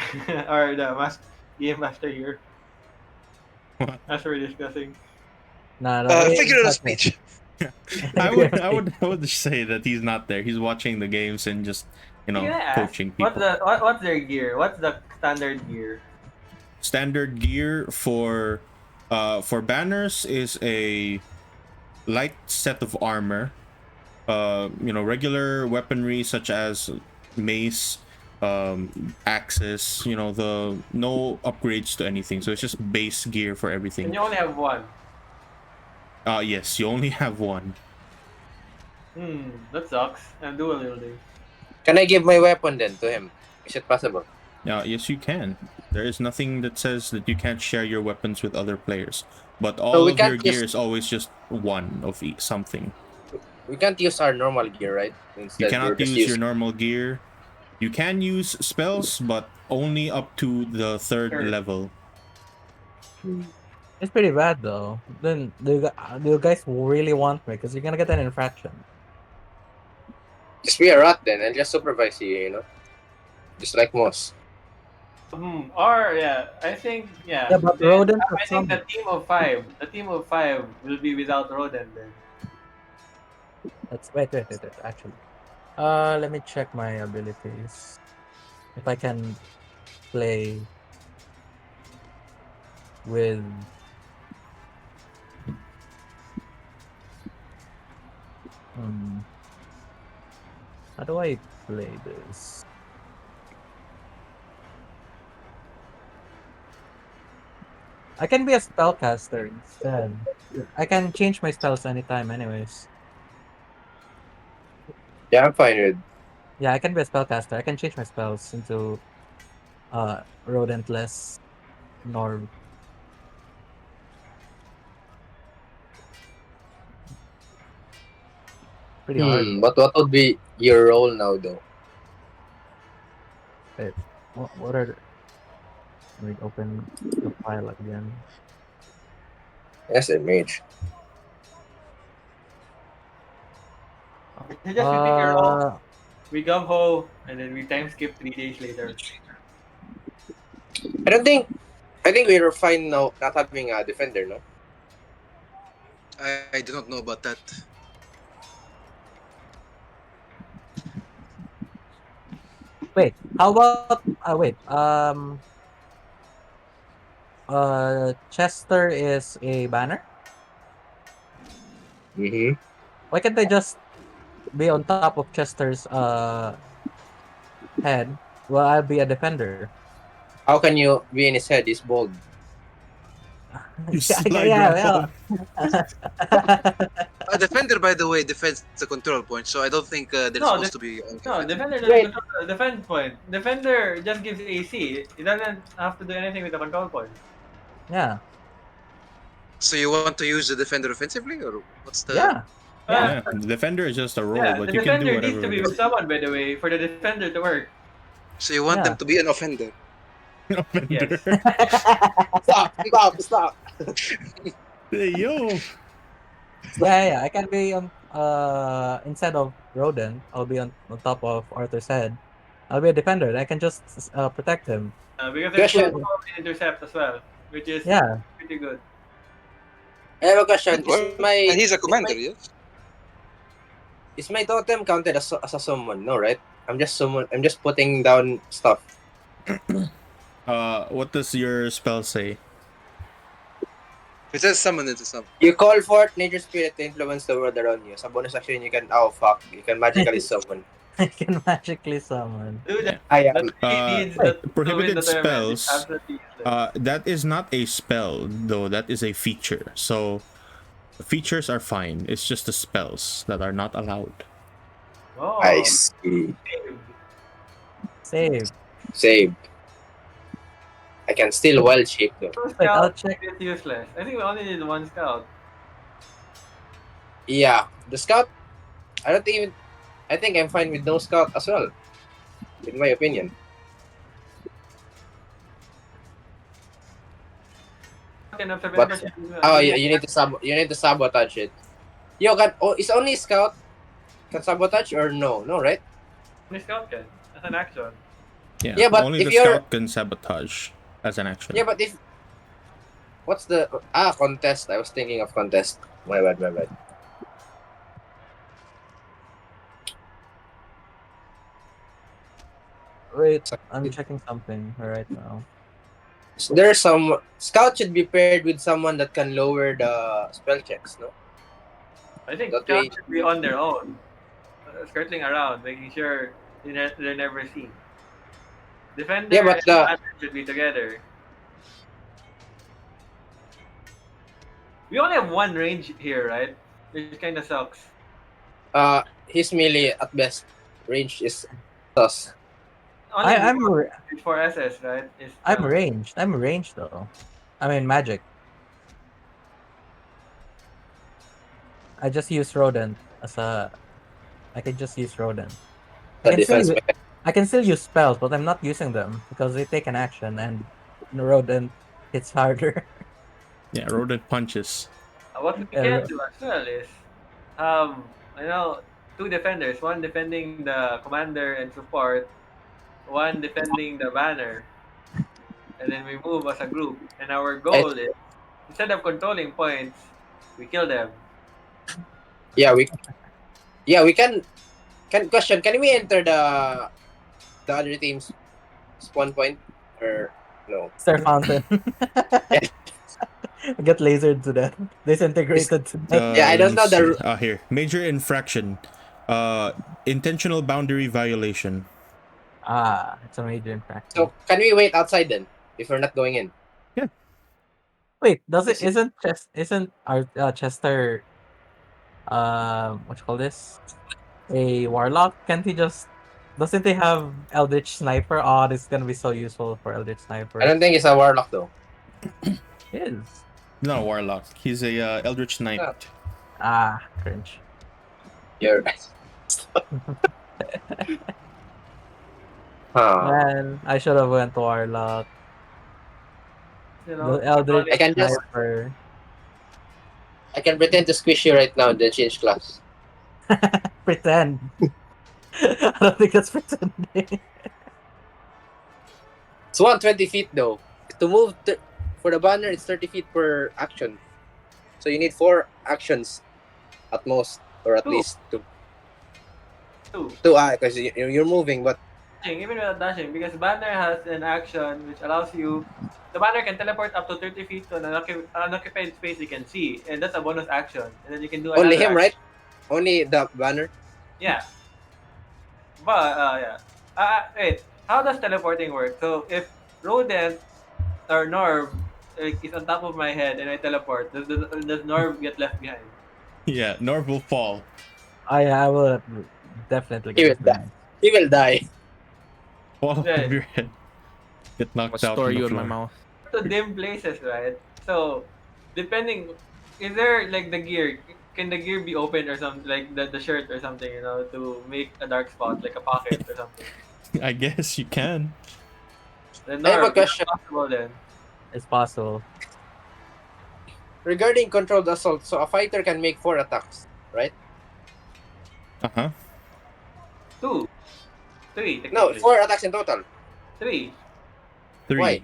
or the game master here, What? as we're discussing. No, no, Figure out a it's okay. speech. I would say that he's not there. He's watching the games and just Can I ask coaching people. what's their gear? What's the standard gear? Standard gear for banners is a light set of armor. Regular weaponry such as mace, axes. The no upgrades to anything. So it's just base gear for And everything. you only have one. Yes, you only have one. That sucks. And dual wielding. Can I give my weapon then to him? Is it possible? Yes, you can. There is nothing that says that you can't share your weapons with other players. But No, all we of your can't gear just- is always just one of something. We can't use our normal gear, right? You Instead, we're cannot just use your using. normal gear. You can use spells, but only up to the third Third. level. It's pretty bad though. Then do you guys really want me? Because you're gonna get an infraction. Just be a rat then, and just supervise you. Just like Moss. Or yeah, I think yeah. Yeah, but Then rodents I are think the some. team of five. The team of five will be without rodent then. Let's wait. Actually, let me check my abilities. If I can play with. How do I play this? I can be a spellcaster instead. I can change my spells anytime, anyways. Yeah, I'm fine with. Yeah, I can be a spellcaster. I can change my spells into rodentless nor pretty hard. But what would be your role now, though? Wait, what are let me open the file again. Yes, a mage. We just we pick a roll, Uh, we go ho, and then we time skip 3 days later. I think we were fine now not having a defender, no? I do not know about that. wait, how about Chester is a banner. Mm-hmm. Why can't they just be on top of Chester's head while I'll be a defender? How can you be in his head? He's bald. You slide yeah, right well. A defender, by the way, defends the control point, so I don't think they're No, supposed to be on No, defense. defender Wait. doesn't control the defense point. Defender just gives AC. It doesn't have to do anything with the control point. Yeah, So you want to use the defender offensively, or what's the? yeah. Yeah, the defender is just a role, Yeah, but the you can do defender whatever. needs to be with with someone, by the way, for the defender to work. So you want Yeah. them to be an offender. it. Offender. Stop! Hey, yo. Yeah. I can be on instead of Roden, I'll be on top of Arthur's head. I'll be a defender. And I can just protect him. Because there's Question. also an intercept as well, which is Yeah. pretty good. I have a question. And he's a commander, yes. Is my totem counted as a summon? No, right? I'm just putting down stuff. What does your spell say? It says summon into summon. You call forth nature spirit to influence the world around you. Sa bonus action, you can magically summon. I can magically summon. Dude, Yeah. I that am. really needs wait, to prohibited win the tournament. spells, It's absolutely useless. That is not a spell, though. That is a feature. So, features are fine. It's just the spells that are not allowed. Oh, I see. Save. Save. I can still wild shape though. Two Wait, I'll scout check. is useless. I think we only need one scout. Yeah, the scout. I think I'm fine with no scout as well. In my opinion. kind of But 70%? you need to sabotage it. Yo, is only scout can sabotage or no? No, right? Only scout can. As an action. Yeah, Yeah, but only if the you're scout can sabotage as an action. yeah, but if what's the contest? I was thinking of contest. My bad. Wait, So, I'm checking something right now. there's some scout should be paired with someone that can lower the spell checks. No, I think that way. scouts should be on their own. Skirting around, making sure they're never seen. Defender Yeah, and but the commander should be together. We only have one range here, right? Which kind of sucks. his melee at best range is sus. Only I'm for SS, right? Is I'm ranged. I'm ranged though. I mean magic. I just use rodent as a. I can just use rodent. I The can still defense mechanism. I can still use spells, but I'm not using them because they take an action and the rodent hits harder. Yeah, rodent punches. what we Yeah, can do as well is you know, two defenders, one defending the commander and support, one defending the banner, and then we move as a group. And our I, goal is instead of controlling points, we kill them. yeah, we can. Can we enter the other team's spawn point or no? Star Fountain. Get lasered to death. Disintegrated to death. Yeah, I Let don't me know see. the. Here, major infraction, intentional boundary violation. Ah, it's a major infraction. So can we wait outside then if we're not going in? Wait, does it isn't our Chester what you call this? A warlock? Can't he just doesn't he have Eldritch Sniper? Oh, this is gonna be so useful for Eldritch I don't Snipers. think it's a warlock though. It is. Not a warlock. He's a eldritch knight. Ah. Ah, cringe. You're huh. Man, I should have went to warlock. You know, The Eldritch I can just- Sniper. I can pretend to squish you right now and then change class. Pretend. I don't think that's pretending. It's 120 feet though. To move for the banner, it's 30 feet per action. So you need 4 actions at most, or at Two. least 2. two. Because you're moving, but Even without dashing, because banner has an action which allows you. The banner can teleport up to 30 feet to an unoccupied space you can see, and that's a bonus action. And then you can do only another him, action. right? Only the banner. Yeah. But yeah. Wait. How does teleporting work? So if Rodent or Norb is on top of my head and I teleport, does Norb get left behind? Yeah, Norv will fall. I will definitely He get will this. He will die. Fall off Yeah. of your head. Get knocked What out on story the you in my floor. mouth? To dim places, right? So depending, is there like the gear? Can the gear be opened or something, like the shirt or something, you know, to make a dark spot, like a pocket or something? I guess you can. Then I have a Norb, it's question. possible then. It's possible. Regarding controlled assault, so a fighter can make 4 attacks, right? Uh-huh. 2, 3, No, technically. 4 attacks in total. 3. 3. Why?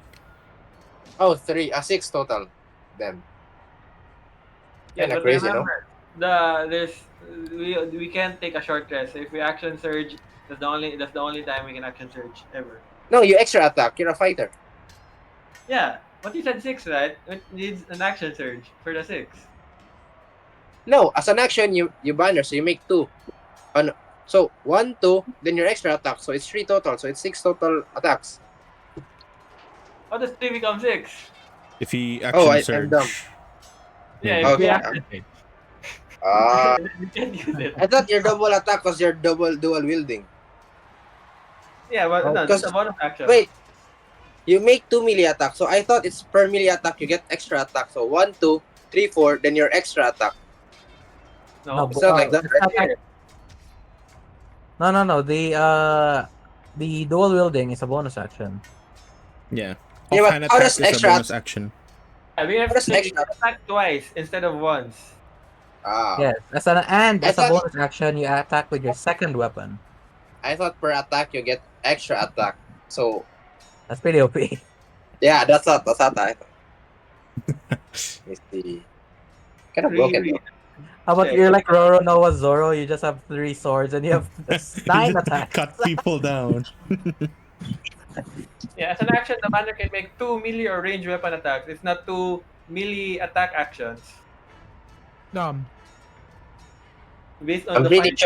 Oh, 3. 6 total. Damn. Yeah, Kinda but crazy, no? remember, we can't take a short rest. If we action surge, that's the only time we can action surge ever. No, you extra attack. You're a fighter. Yeah, but you said 6, right? It needs an action surge for the 6. No, as an action, you banner, so you make 2. So 1, 2, then your extra attack. So it's 3 total. So it's 6 total attacks. How does 3 become 6? If he Oh, action I'm dumb. surge. Yeah, maybe. if we Okay. action Ah, we can't use it. I thought your double attack was your dual wielding. Yeah, but Oh, no, this is a bonus action. Wait, you make 2 melee attack. So I thought it's per melee attack you get extra attack. So 1, 2, 3, 4, then your extra attack. No, It's not like that, it's right? not like- No. The dual wielding is a bonus action. Yeah. Yeah, but Offhand how attack does is a extra bonus action. I mean, What is extra? attack twice instead of once. Ah, Yes, as I a thought bonus action, you attack with your second weapon. I thought per attack you get extra attack. So That's pretty OP. yeah, that's what I thought. Let me see. Kind of broken Three. though. How about Check. you're like Roro Noah Zoro? You just have 3 swords and you have You 9 just attacks. cut people down. Yeah, as an action, the banner can make 2 melee or range weapon attacks. It's not 2 melee attack actions. Based on I'm the pretty fighter.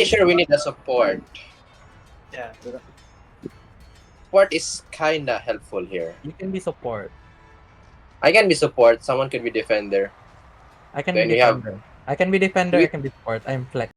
sure we need a support. Yeah. Support is kinda helpful here. You can be support. I can be support. Someone could be defender. I can Then be we have defender. I can be defender, I can be support. I'm flex.